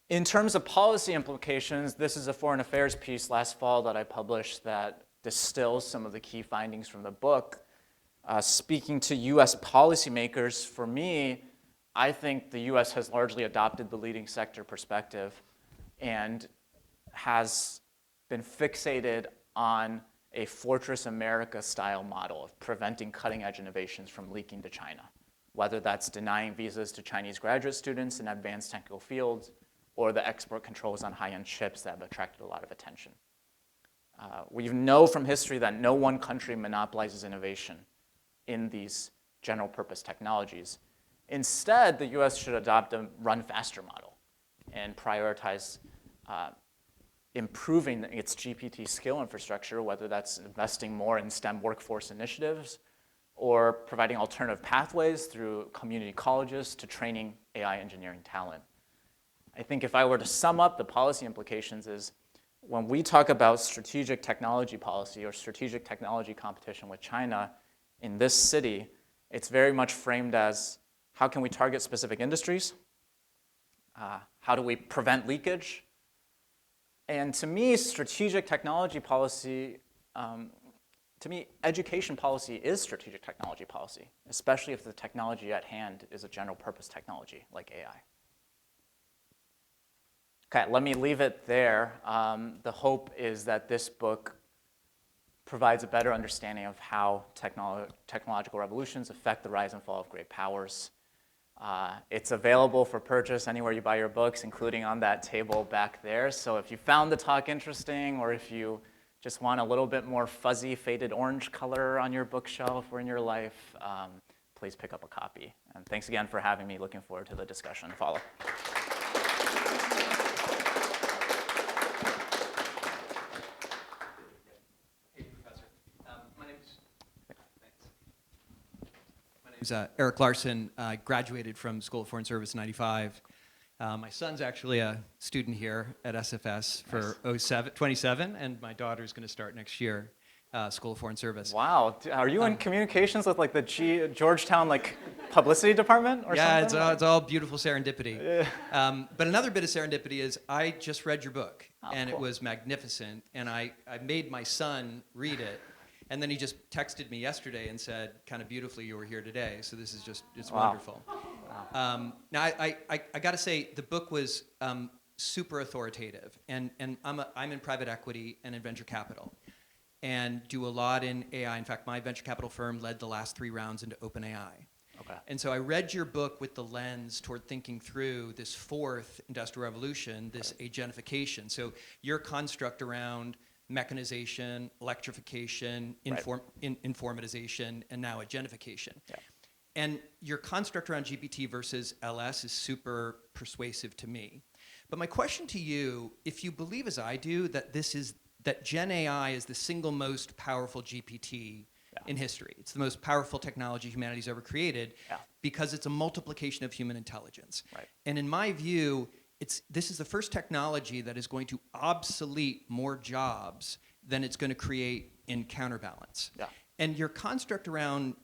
In terms of policy implications, this is a foreign affairs piece last fall that I published that distills some of the key findings from the book. Speaking to US policymakers, for me, I think the US has largely adopted the leading sector perspective and has been fixated on a Fortress America-style model of preventing cutting-edge innovations from leaking to China, whether that's denying visas to Chinese graduate students in advanced technical fields or the export controls on high-end chips that have attracted a lot of attention. We know from history that no one country monopolizes innovation in these general-purpose technologies. Instead, the US should adopt a run-faster model and prioritize improving its GPT skill infrastructure, whether that's investing more in STEM workforce initiatives or providing alternative pathways through community colleges to training AI engineering talent. I think if I were to sum up the policy implications is when we talk about strategic technology policy or strategic technology competition with China in this city, it's very much framed as how can we target specific industries? How do we prevent leakage? And to me, strategic technology policy, to me, education policy is strategic technology policy, especially if the technology at hand is a general purpose technology like AI. Okay, let me leave it there. The hope is that this book provides a better understanding of how technological revolutions affect the rise and fall of great powers. It's available for purchase anywhere you buy your books, including on that table back there. So if you found the talk interesting, or if you just want a little bit more fuzzy, faded orange color on your bookshelf or in your life, please pick up a copy. And thanks again for having me. Looking forward to the discussion to follow. Eric Larson. I graduated from School of Foreign Service in '95. My son's actually a student here at SFS for 27, and my daughter's going to start next year. School of Foreign Service. Wow, are you in communications with like the Georgetown like publicity department or Yeah, something? it's all beautiful serendipity. But another bit of serendipity is I just read your book, and cool. it was magnificent, and I made my son read it, and then he just texted me yesterday and said, kind of beautifully, you were here today, so this is just, it's wonderful. Now, I got to say, the book was super authoritative, and I'm in private equity and in venture capital, and do a lot in AI. In fact, my venture capital firm led the last 3 rounds into OpenAI. Okay. And so I read your book with the lens toward thinking through this 4th industrial revolution, this agentification. So your construct around mechanization, electrification, informatization, and now agentification. Yeah. And your construct around GPT versus LS is super persuasive to me. But my question to you, if you believe as I do that Gen AI is the single most powerful GPT in history. It's the most powerful technology humanity's ever created because it's a multiplication of human intelligence. Right. And in my view, this is the first technology that is going to obsolete more jobs than it's going to create in counterbalance. Yeah. And your construct around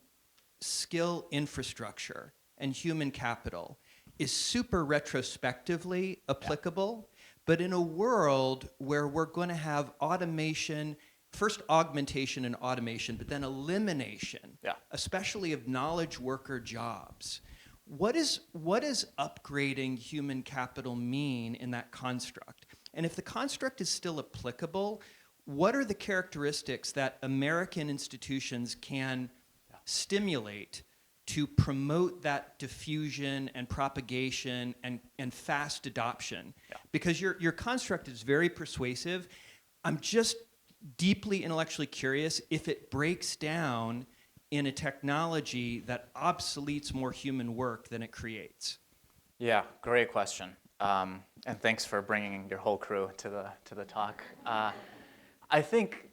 skill infrastructure and human capital is super retrospectively applicable, but in a world where we're going to have automation, first augmentation and automation, but then elimination, especially of knowledge worker jobs. What does upgrading human capital mean in that construct? And if the construct is still applicable, what are the characteristics that American institutions can stimulate to promote that diffusion and propagation and fast adoption? Because your construct is very persuasive. I'm just deeply intellectually curious if it breaks down in a technology that obsoletes more human work than it creates. Yeah, great question. And thanks for bringing your whole crew to the talk. I think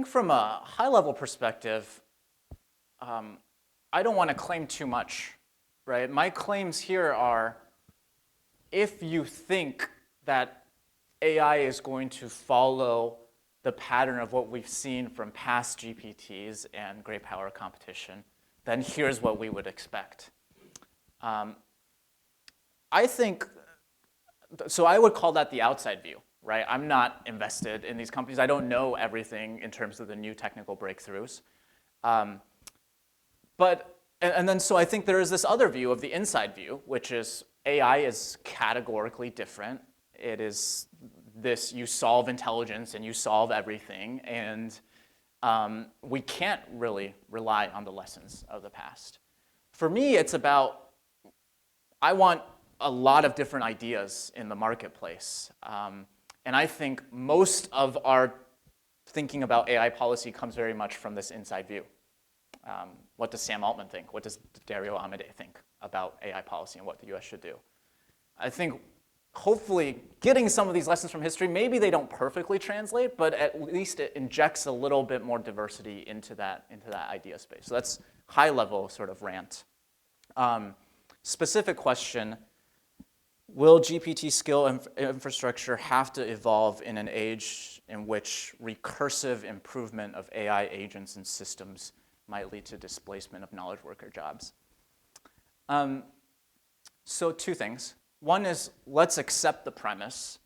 from a high-level perspective, I don't want to claim too much, right? My claims here are, if you think that AI is going to follow the pattern of what we've seen from past GPTs and great power competition, then here's what we would expect. I think, so I would call that the outside view, right? I'm not invested in these companies. I don't know everything in terms of the new technical breakthroughs. So I think there is this other view of the inside view, which is AI is categorically different. It is this, you solve intelligence and you solve everything, and we can't really rely on the lessons of the past. For me, it's about, I want a lot of different ideas in the marketplace. And I think most of our thinking about AI policy comes very much from this inside view. What does Sam Altman think? What does Dario Amodei think about AI policy and what the US should do? I think hopefully getting some of these lessons from history, maybe they don't perfectly translate, but at least it injects a little bit more diversity into that idea space. So that's high level sort of rant. Specific question, will GPT skill infrastructure have to evolve in an age in which recursive improvement of AI agents and systems might lead to displacement of knowledge worker jobs? So 2 things. One is, let's accept the premise.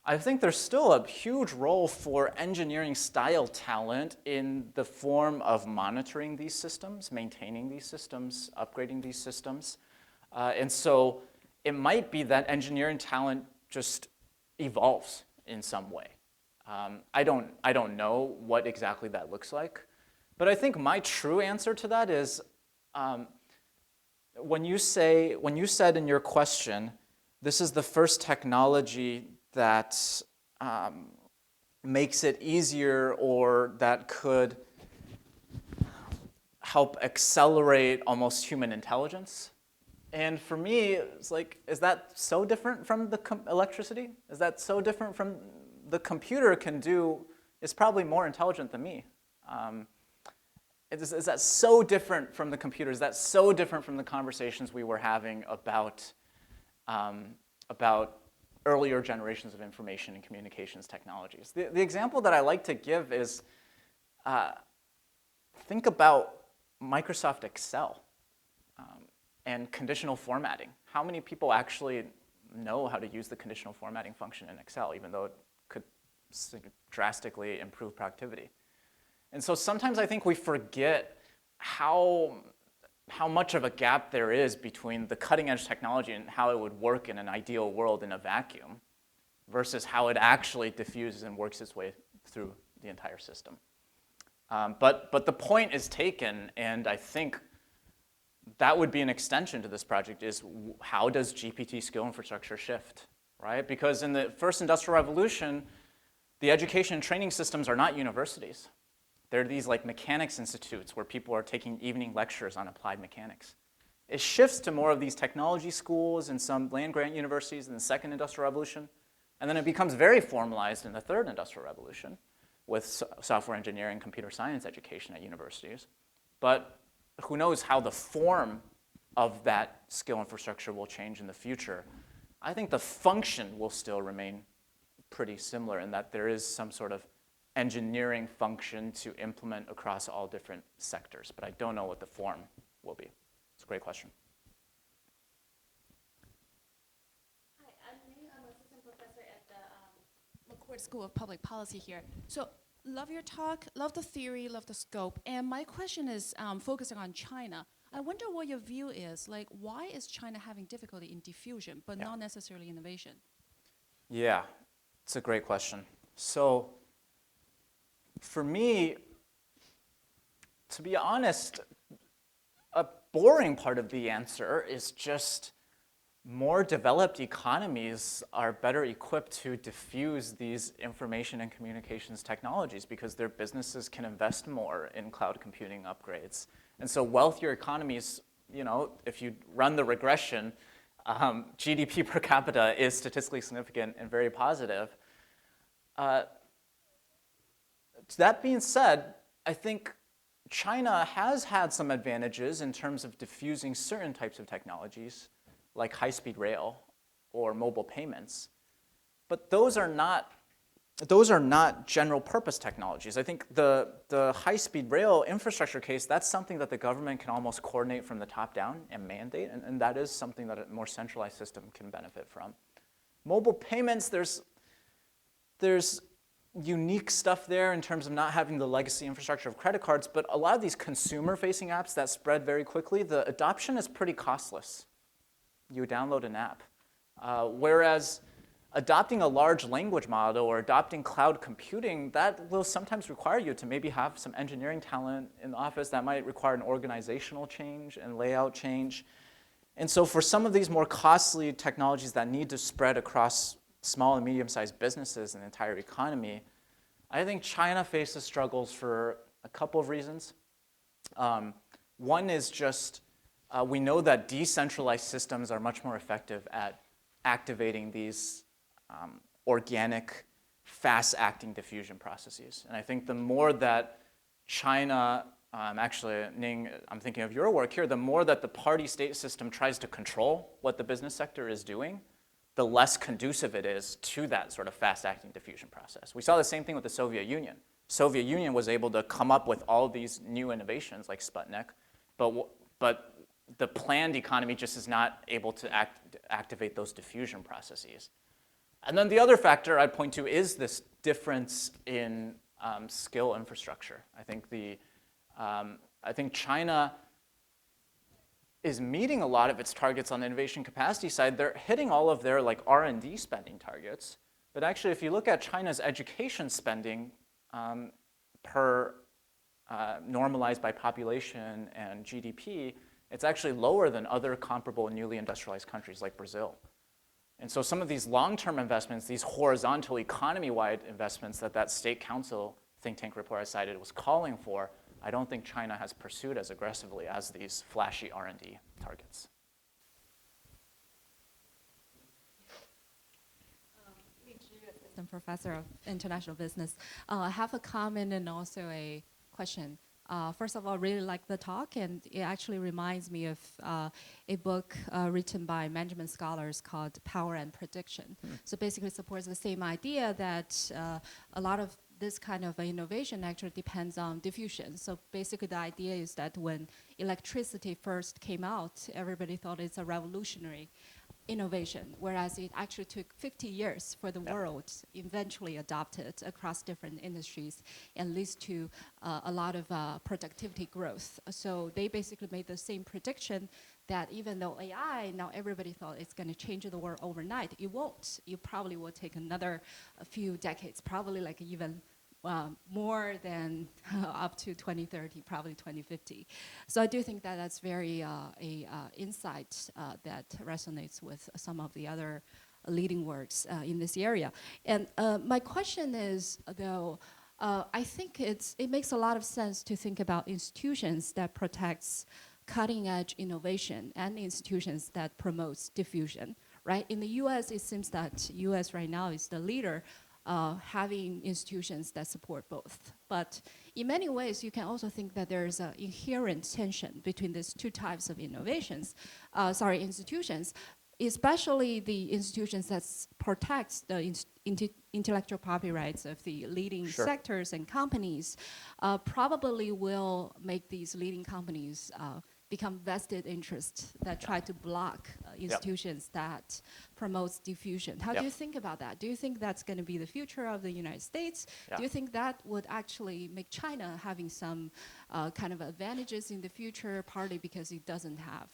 I think there's still a huge role for engineering style talent in the form of monitoring these systems, maintaining these systems, upgrading these systems. And so it might be that engineering talent just evolves in some way. I don't know what exactly that looks like. But I think my true answer to that is, when you said in your question, this is the first technology that makes it easier or that could help accelerate almost human intelligence. And for me, it's like, is that so different from the electricity? Is that so different from the computer can do? It's probably more intelligent than me. Is that so different from the computer? Is that so different from the conversations we were having about earlier generations of information and communications technologies? The example that I like to give is, think about Microsoft Excel and conditional formatting. How many people actually know how to use the conditional formatting function in Excel, even though it could drastically improve productivity? And so sometimes I think we forget how much of a gap there is between the cutting edge technology and how it would work in an ideal world in a vacuum versus how it actually diffuses and works its way through the entire system. But the point is taken, and I think that would be an extension to this project, is how does GPT skill infrastructure shift, right? Because in the first industrial revolution, the education and training systems are not universities. They're these like mechanics institutes where people are taking evening lectures on applied mechanics. It shifts to more of these technology schools and some land-grant universities in the second industrial revolution, and then it becomes very formalized in the third industrial revolution with software engineering, computer science education at universities. But who knows how the form of that skill infrastructure will change in the future. I think the function will still remain pretty similar in that there is some sort of engineering function to implement across all different sectors, but I don't know what the form will be. It's a great question. Hi, I'm Ning. I'm assistant professor at the McCourt School of Public Policy here. So love your talk, love the theory, love the scope. And my question is focusing on China. I wonder what your view is. Like, why is China having difficulty in diffusion, but not necessarily innovation? Yeah, it's a great question. So for me, to be honest, a boring part of the answer is just more developed economies are better equipped to diffuse these information and communications technologies because their businesses can invest more in cloud computing upgrades. And so wealthier economies, you know, if you run the regression, GDP per capita is statistically significant and very positive. That being said, I think China has had some advantages in terms of diffusing certain types of technologies, like high-speed rail or mobile payments. But those are not general-purpose technologies. I think the high-speed rail infrastructure case, that's something that the government can almost coordinate from the top down and mandate, and that is something that a more centralized system can benefit from. Mobile payments, there's unique stuff there in terms of not having the legacy infrastructure of credit cards, but a lot of these consumer-facing apps that spread very quickly, the adoption is pretty costless. You download an app. Whereas adopting a large language model or adopting cloud computing, that will sometimes require you to maybe have some engineering talent in the office. That might require an organizational change and layout change. And so for some of these more costly technologies that need to spread across small and medium-sized businesses and the entire economy, I think China faces struggles for a couple of reasons. One is just we know that decentralized systems are much more effective at activating these organic, fast-acting diffusion processes. And I think the more that China, actually, Ning, I'm thinking of your work here, the more that the party-state system tries to control what the business sector is doing, the less conducive it is to that sort of fast-acting diffusion process. We saw the same thing with the Soviet Union. Soviet Union was able to come up with all these new innovations like Sputnik, but the planned economy just is not able to activate those diffusion processes. And then the other factor I'd point to is this difference in skill infrastructure. I think China is meeting a lot of its targets on the innovation capacity side. They're hitting all of their like R&D spending targets. But actually, if you look at China's education spending per normalized by population and GDP, it's actually lower than other comparable newly industrialized countries like Brazil. And so some of these long-term investments, these horizontal economy-wide investments that State Council think tank report I cited was calling for, I don't think China has pursued as aggressively as these flashy R&D targets. Assistant Professor of International Business. I have a comment and also a question. First of all, I really like the talk, and it actually reminds me of a book written by management scholars called Power and Prediction. So basically supports the same idea that a lot of this kind of innovation actually depends on diffusion. So basically the idea is that when electricity first came out, everybody thought it's a revolutionary innovation, whereas it actually took 50 years for the world eventually adopt it across different industries and leads to a lot of productivity growth. So they basically made the same prediction that even though AI, now everybody thought it's going to change the world overnight, it won't. It probably will take another few decades, probably like even more than up to 2030, probably 2050. So I do think that that's very insight that resonates with some of the other leading works in this area. And my question is, though, I think it makes a lot of sense to think about institutions that protects cutting edge innovation and institutions that promotes diffusion, right? In the US, it seems that US right now is the leader having institutions that support both. But in many ways, you can also think that there's an inherent tension between these two types of institutions, especially the institutions that protects the intellectual property rights of the leading sectors and companies, probably will make these leading companies become vested interests that try to block institutions that promotes diffusion. How do you think about that? Do you think that's going to be the future of the United States? Do you think that would actually make China having some kind of advantages in the future, partly because it doesn't have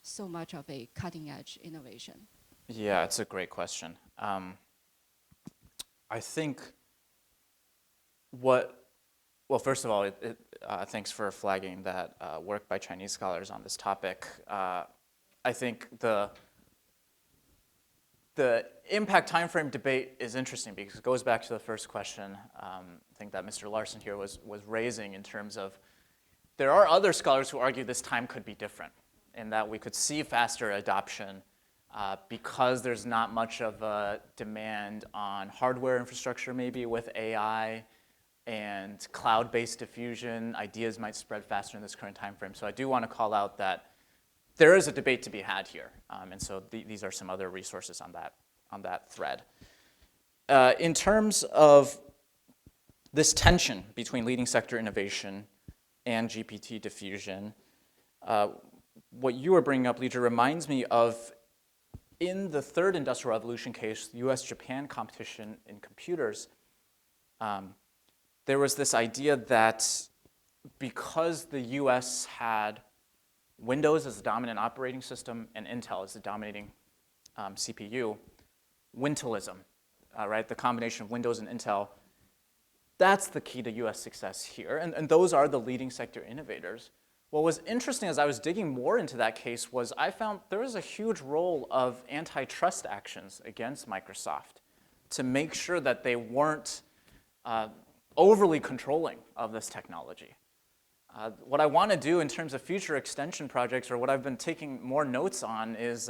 so much of a cutting edge innovation? Yeah, it's a great question. I think well, first of all, thanks for flagging that work by Chinese scholars on this topic. I think the impact timeframe debate is interesting because it goes back to the first question I think that Mr. Larson here was raising in terms of there are other scholars who argue this time could be different and that we could see faster adoption because there's not much of a demand on hardware infrastructure maybe with AI and cloud-based diffusion. Ideas might spread faster in this current time frame. So I do want to call out that there is a debate to be had here. And so these are some other resources on that thread. In terms of this tension between leading sector innovation and GPT diffusion, what you were bringing up, Lija, reminds me of in the third industrial revolution case, U.S.-Japan competition in computers, there was this idea that because the US had Windows as the dominant operating system and Intel as the dominating CPU, Wintelism, right? The combination of Windows and Intel, that's the key to US success here. And those are the leading sector innovators. What was interesting as I was digging more into that case was I found there was a huge role of antitrust actions against Microsoft to make sure that they weren't overly controlling of this technology. What I want to do in terms of future extension projects, or what I've been taking more notes on, is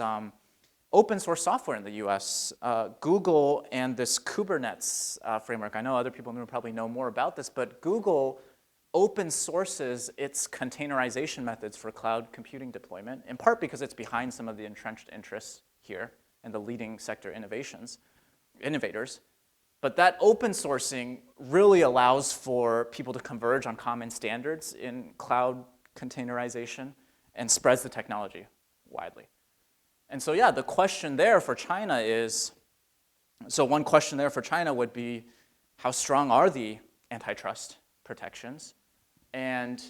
open source software in the US. Google and this Kubernetes framework, I know other people probably know more about this, but Google open sources its containerization methods for cloud computing deployment, in part because it's behind some of the entrenched interests here and the leading sector innovators. But that open sourcing really allows for people to converge on common standards in cloud containerization and spreads the technology widely. And so yeah, the question there for China is, so one question there for China would be, how strong are the antitrust protections? And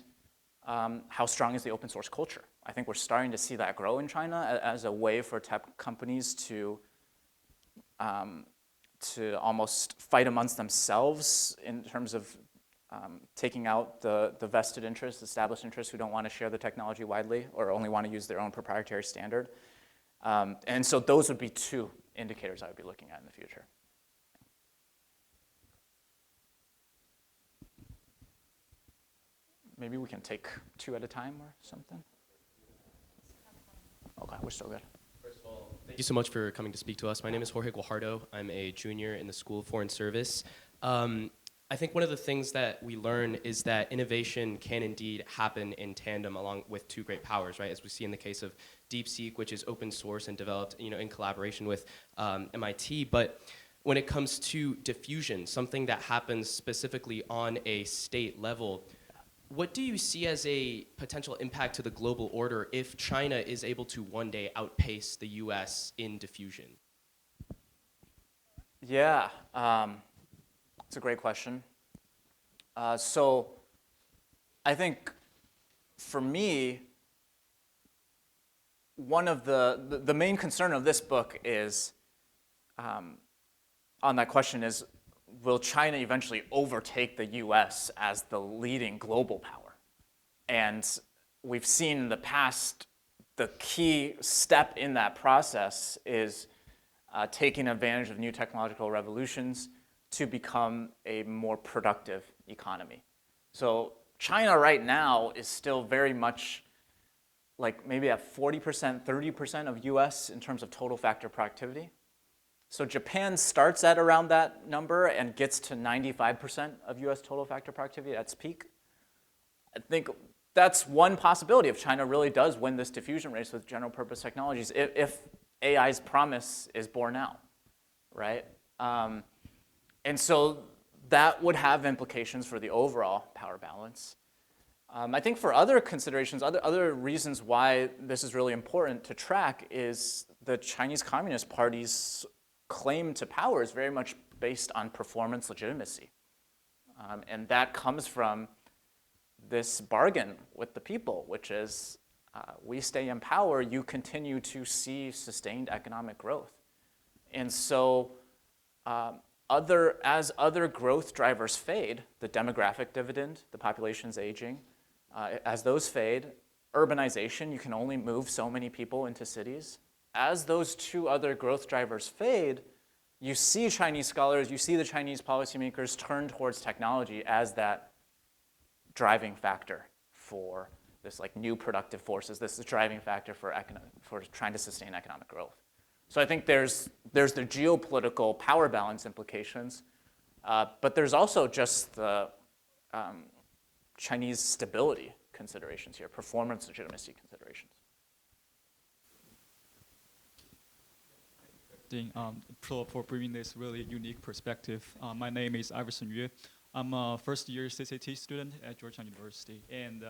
how strong is the open source culture? I think we're starting to see that grow in China as a way for tech companies to almost fight amongst themselves in terms of taking out the vested interests, established interests who don't want to share the technology widely or only want to use their own proprietary standard. And so those would be two indicators I would be looking at in the future. Maybe we can take two at a time or something. Okay, we're still good. First of all, thank you so much for coming to speak to us. My name is Jorge Guajardo. I'm a junior in the School of Foreign Service. I think one of the things that we learn is that innovation can indeed happen in tandem along with two great powers, right? As we see in the case of DeepSeek, which is open source and developed, in collaboration with MIT. But when it comes to diffusion, something that happens specifically on a state level, what do you see as a potential impact to the global order if China is able to one day outpace the US in diffusion? Yeah, it's a great question. So I think for me, one of the main concern of this book is, on that question is, will China eventually overtake the US as the leading global power? And we've seen in the past, the key step in that process is taking advantage of new technological revolutions to become a more productive economy. So China right now is still very much like maybe at 40%, 30% of US in terms of total factor productivity. So Japan starts at around that number and gets to 95% of US total factor productivity at its peak. I think that's one possibility if China really does win this diffusion race with general purpose technologies, if AI's promise is borne out, right? And so that would have implications for the overall power balance. I think for other considerations, other reasons why this is really important to track is the Chinese Communist Party's claim to power is very much based on performance legitimacy. And that comes from this bargain with the people, which is we stay in power, you continue to see sustained economic growth. And so as other growth drivers fade, the demographic dividend, the population's aging, as those fade, urbanization, you can only move so many people into cities. As those two other growth drivers fade, you see Chinese scholars, you see the Chinese policymakers turn towards technology as that driving factor for this like new productive forces. This is the driving factor for trying to sustain economic growth. So I think there's the geopolitical power balance implications, but there's also just the Chinese stability considerations here, performance legitimacy considerations. For bringing this really unique perspective. My name is Iverson Yue. I'm a first-year CCT student at Georgetown University, and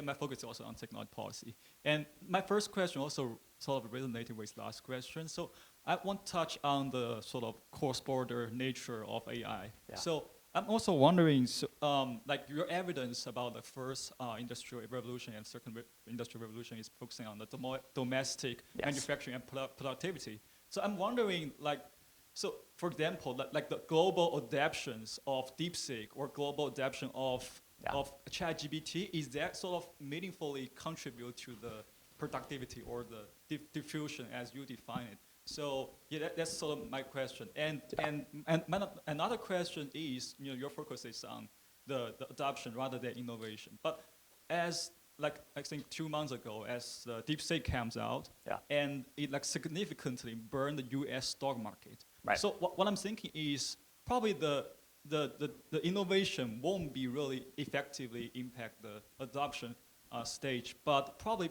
my focus is also on technology policy. And my first question also sort of resonated with last question. So I want to touch on the sort of cross-border nature of AI. Yeah. So I'm also wondering, like your evidence about the first industrial revolution and second industrial revolution is focusing on the domestic manufacturing and productivity. So I'm wondering, like, so for example, like the global adaptations of DeepSeek or global adaptation of ChatGPT, is that sort of meaningfully contribute to the productivity or the diffusion as you define it? So yeah, that's sort of my question. And another question is, your focus is on the adoption rather than innovation. But as like I think 2 months ago, as the DeepSeek comes out, and it like significantly burned the U.S. stock market. Right. So what I'm thinking is probably the innovation won't be really effectively impact the adoption stage, but probably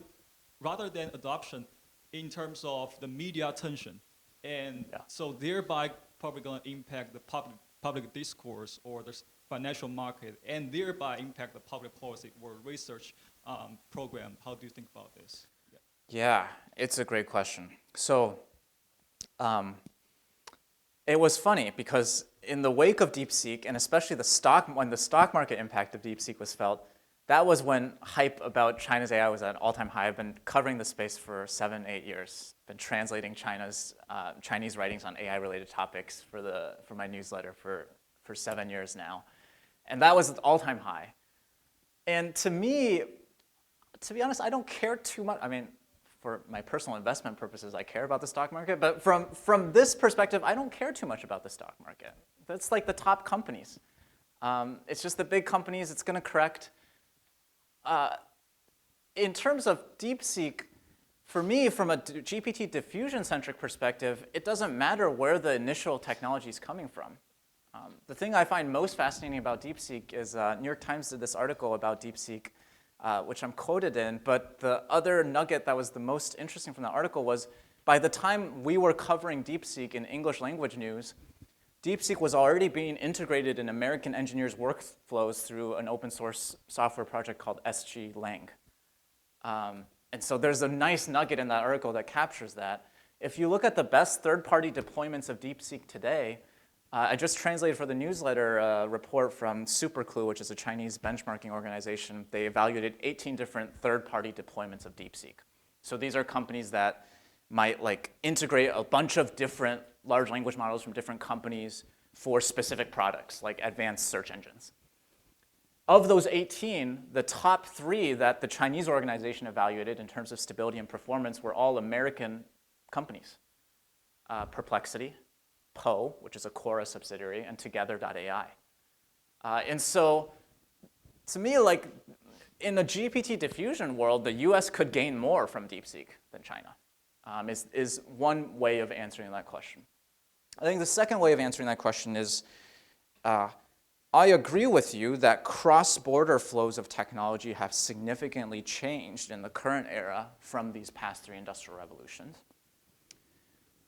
rather than adoption in terms of the media attention, and so thereby probably going to impact the public discourse or the financial market, and thereby impact the public policy or research program. How do you think about this? Yeah, it's a great question. So it was funny because in the wake of DeepSeek, and especially when the stock market impact of DeepSeek was felt, that was when hype about China's AI was at an all-time high. I've been covering the space for 7-8 years. Been translating Chinese writings on AI-related topics for my newsletter for 7 years now, and that was at all-time high. And to me, to be honest, I don't care too much. I mean, for my personal investment purposes, I care about the stock market. But from this perspective, I don't care too much about the stock market. That's like the top companies. It's just the big companies. It's going to correct. In terms of DeepSeek, for me, from a GPT diffusion-centric perspective, it doesn't matter where the initial technology is coming from. The thing I find most fascinating about DeepSeek is New York Times did this article about DeepSeek, which I'm quoted in, but the other nugget that was the most interesting from the article was by the time we were covering DeepSeek in English language news, DeepSeek was already being integrated in American engineers' workflows through an open source software project called SGLang. And so there's a nice nugget in that article that captures that. If you look at the best third-party deployments of DeepSeek today, I just translated for the newsletter a report from Superclue, which is a Chinese benchmarking organization. They evaluated 18 different third-party deployments of DeepSeek. So these are companies that might integrate a bunch of different large language models from different companies for specific products, like advanced search engines. Of those 18, the top 3 that the Chinese organization evaluated in terms of stability and performance were all American companies. Perplexity, Poe, which is a Quora subsidiary, and Together.ai. And so, to me, in the GPT diffusion world, the US could gain more from DeepSeek than China, is one way of answering that question. I think the second way of answering that question is, I agree with you that cross-border flows of technology have significantly changed in the current era from these past 3 industrial revolutions.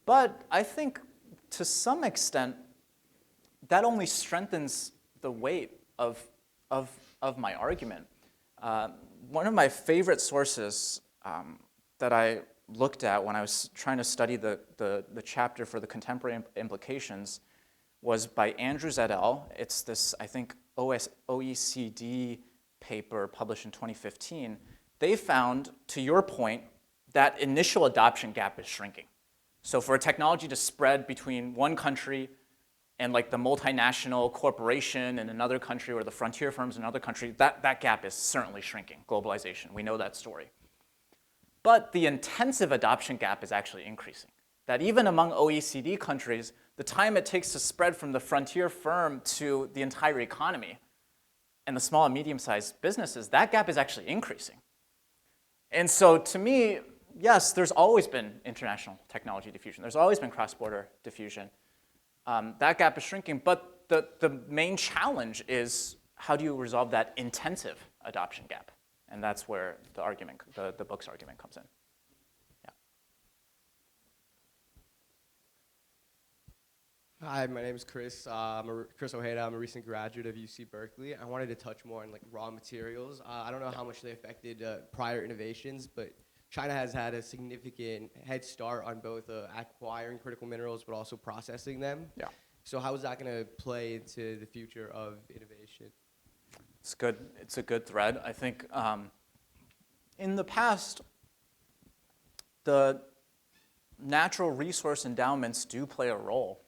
But I think to some extent, that only strengthens the weight of my argument. One of my favorite sources that I looked at when I was trying to study the chapter for the contemporary implications was by Andrews et al. It's this, I think, OECD paper published in 2015. They found, to your point, that initial adoption gap is shrinking. So for a technology to spread between one country and the multinational corporation in another country or the frontier firms in another country, that gap is certainly shrinking, globalization. We know that story. But the intensive adoption gap is actually increasing. That even among OECD countries, the time it takes to spread from the frontier firm to the entire economy and the small and medium-sized businesses, that gap is actually increasing. And so to me, yes, there's always been international technology diffusion. There's always been cross-border diffusion. That gap is shrinking, but the main challenge is how do you resolve that intensive adoption gap? And that's where the argument, the book's argument comes in. Yeah. Hi, my name is Chris. Chris Ojeda. I'm a recent graduate of UC Berkeley. I wanted to touch more on raw materials. I don't know how much they affected prior innovations, but China has had a significant head start on both acquiring critical minerals but also processing them. Yeah. So how is that going to play into the future of innovation? It's good. It's a good thread. I think in the past, the natural resource endowments do play a role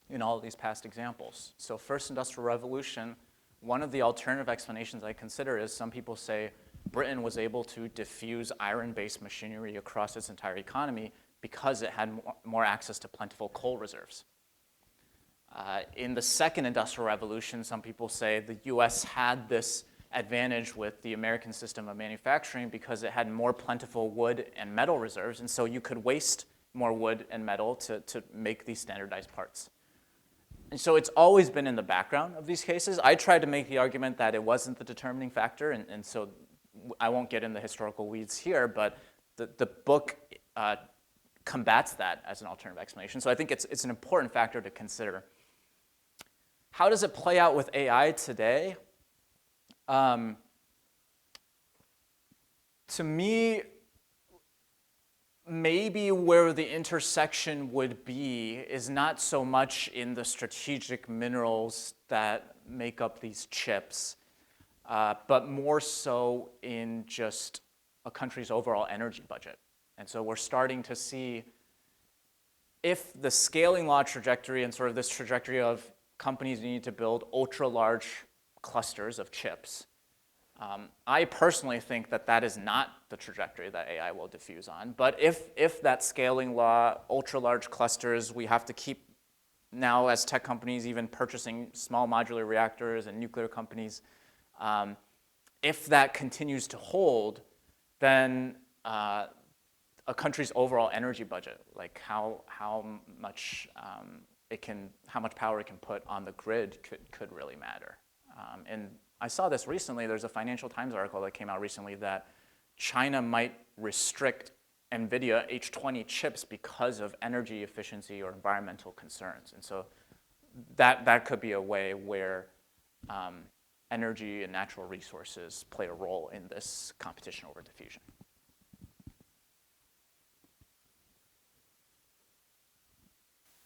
in all of these past examples. So first industrial revolution, one of the alternative explanations I consider is some people say Britain was able to diffuse iron-based machinery across its entire economy because it had more access to plentiful coal reserves. In the second industrial revolution, some people say the US had this advantage with the American system of manufacturing because it had more plentiful wood and metal reserves, and so you could waste more wood and metal to make these standardized parts. And so it's always been in the background of these cases. I tried to make the argument that it wasn't the determining factor, and so I won't get in the historical weeds here, but the book combats that as an alternative explanation. So I think it's an important factor to consider. How does it play out with AI today? To me, maybe where the intersection would be is not so much in the strategic minerals that make up these chips, but more so in just a country's overall energy budget. And so we're starting to see if the scaling law trajectory and sort of this trajectory of companies need to build ultra-large clusters of chips. I personally think that that is not the trajectory that AI will diffuse on. But if that scaling law, ultra-large clusters, we have to keep now as tech companies even purchasing small modular reactors and nuclear companies, if that continues to hold, then a country's overall energy budget, like how much power it can put on the grid could really matter. And I saw this recently. There's a Financial Times article that came out recently that China might restrict NVIDIA H20 chips because of energy efficiency or environmental concerns. And so that could be a way where energy and natural resources play a role in this competition over diffusion.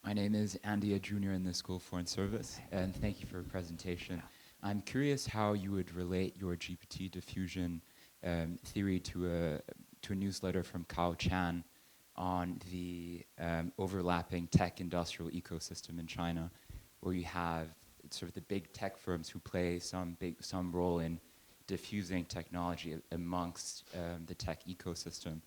My name is Andy, a junior in the School of Foreign Service, and thank you for your presentation. I'm curious how you would relate your GPT diffusion theory to a newsletter from Kao Chan on the overlapping tech industrial ecosystem in China, where you have sort of the big tech firms who play some role in diffusing technology amongst the tech ecosystem.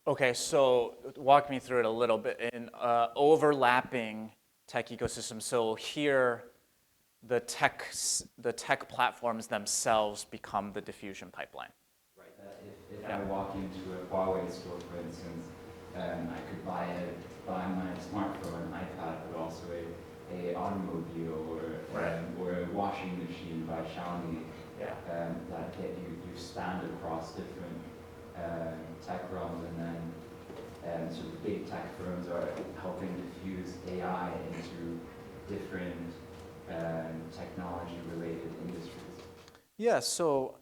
Okay, so walk me through it a little bit. In overlapping tech ecosystem, so here the tech platforms themselves become the diffusion pipeline. Right. If I walk into a Huawei store, for instance, I could buy my smartphone, an iPad, but also a automobile or a washing machine by Xiaomi. Yeah. That you span across different tech realms, and then so the big tech firms are helping diffuse AI into different technology-related industries. Yeah, so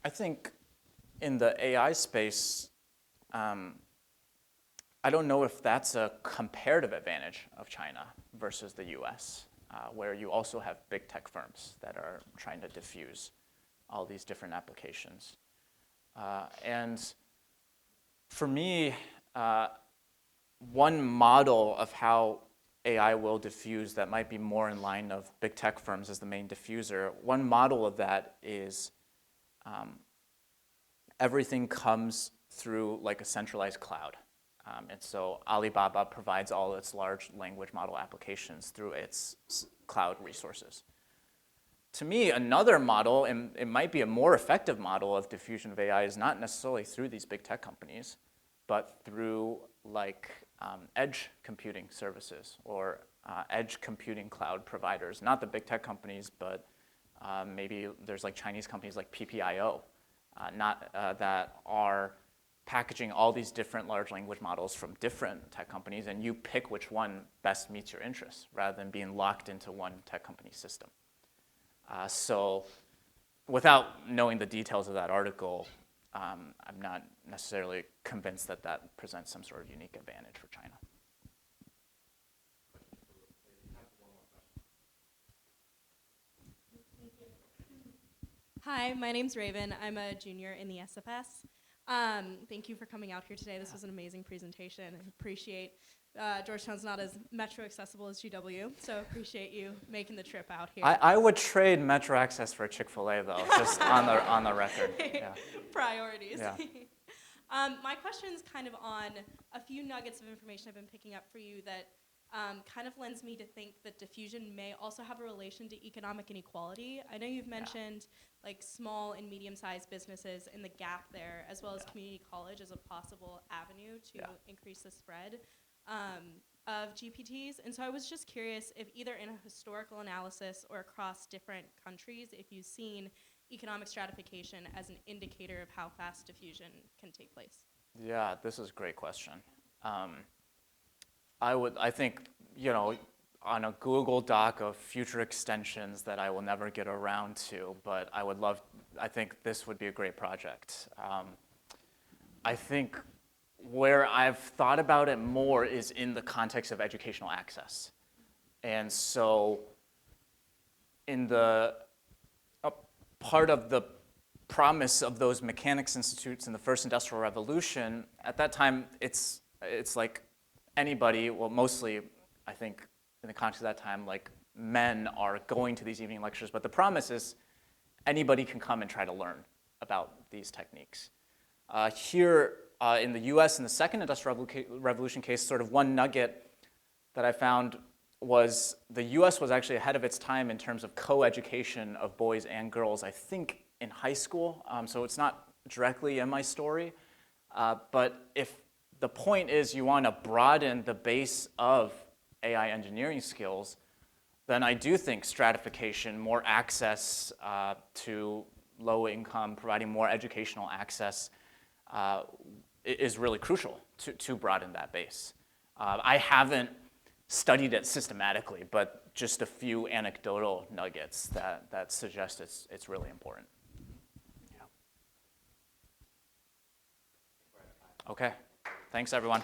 I think in the AI space, I don't know if that's a comparative advantage of China versus the US, where you also have big tech firms that are trying to diffuse all these different applications. And for me, one model of how AI will diffuse that might be more in line of big tech firms as the main diffuser, one model of that is everything comes through like a centralized cloud. And so Alibaba provides all its large language model applications through its cloud resources. To me, another model, and it might be a more effective model of diffusion of AI, is not necessarily through these big tech companies, but through like edge computing services or edge computing cloud providers. Not the big tech companies, but maybe there's like Chinese companies like PPIO, that are packaging all these different large language models from different tech companies, and you pick which one best meets your interests rather than being locked into one tech company system. So without knowing the details of that article, I'm not necessarily convinced that that presents some sort of unique advantage for China. Hi, my name's Raven. I'm a junior in the SFS. Thank you for coming out here today. This was an amazing presentation. I appreciate Georgetown's not as metro accessible as GW, so appreciate you making the trip out here. I would trade metro access for Chick-fil-A though, just on the record. Yeah. Priorities. Yeah. My question's kind of on a few nuggets of information I've been picking up for you that kind of lends me to think that diffusion may also have a relation to economic inequality. I know you've mentioned like small and medium-sized businesses and the gap there, as well as community college as a possible avenue to increase the spread of GPTs. And so I was just curious if either in a historical analysis or across different countries, if you've seen economic stratification as an indicator of how fast diffusion can take place. Yeah, this is a great question. I think, you know, on a Google Doc of future extensions that I will never get around to, but I think this would be a great project. I think where I've thought about it more is in the context of educational access. And so in the part of the promise of those mechanics institutes in the first industrial revolution, at that time, it's like anybody, well, mostly, I think, in the context of that time, like men are going to these evening lectures, but the promise is anybody can come and try to learn about these techniques. Here in the US, in the second industrial revolution case, sort of one nugget that I found was the US was actually ahead of its time in terms of co-education of boys and girls, I think in high school, so it's not directly in my story, but if the point is you want to broaden the base of AI engineering skills, then I do think stratification, more access to low income, providing more educational access is really crucial to broaden that base. I haven't studied it systematically, but just a few anecdotal nuggets that suggest it's really important. Yeah. Okay, thanks everyone.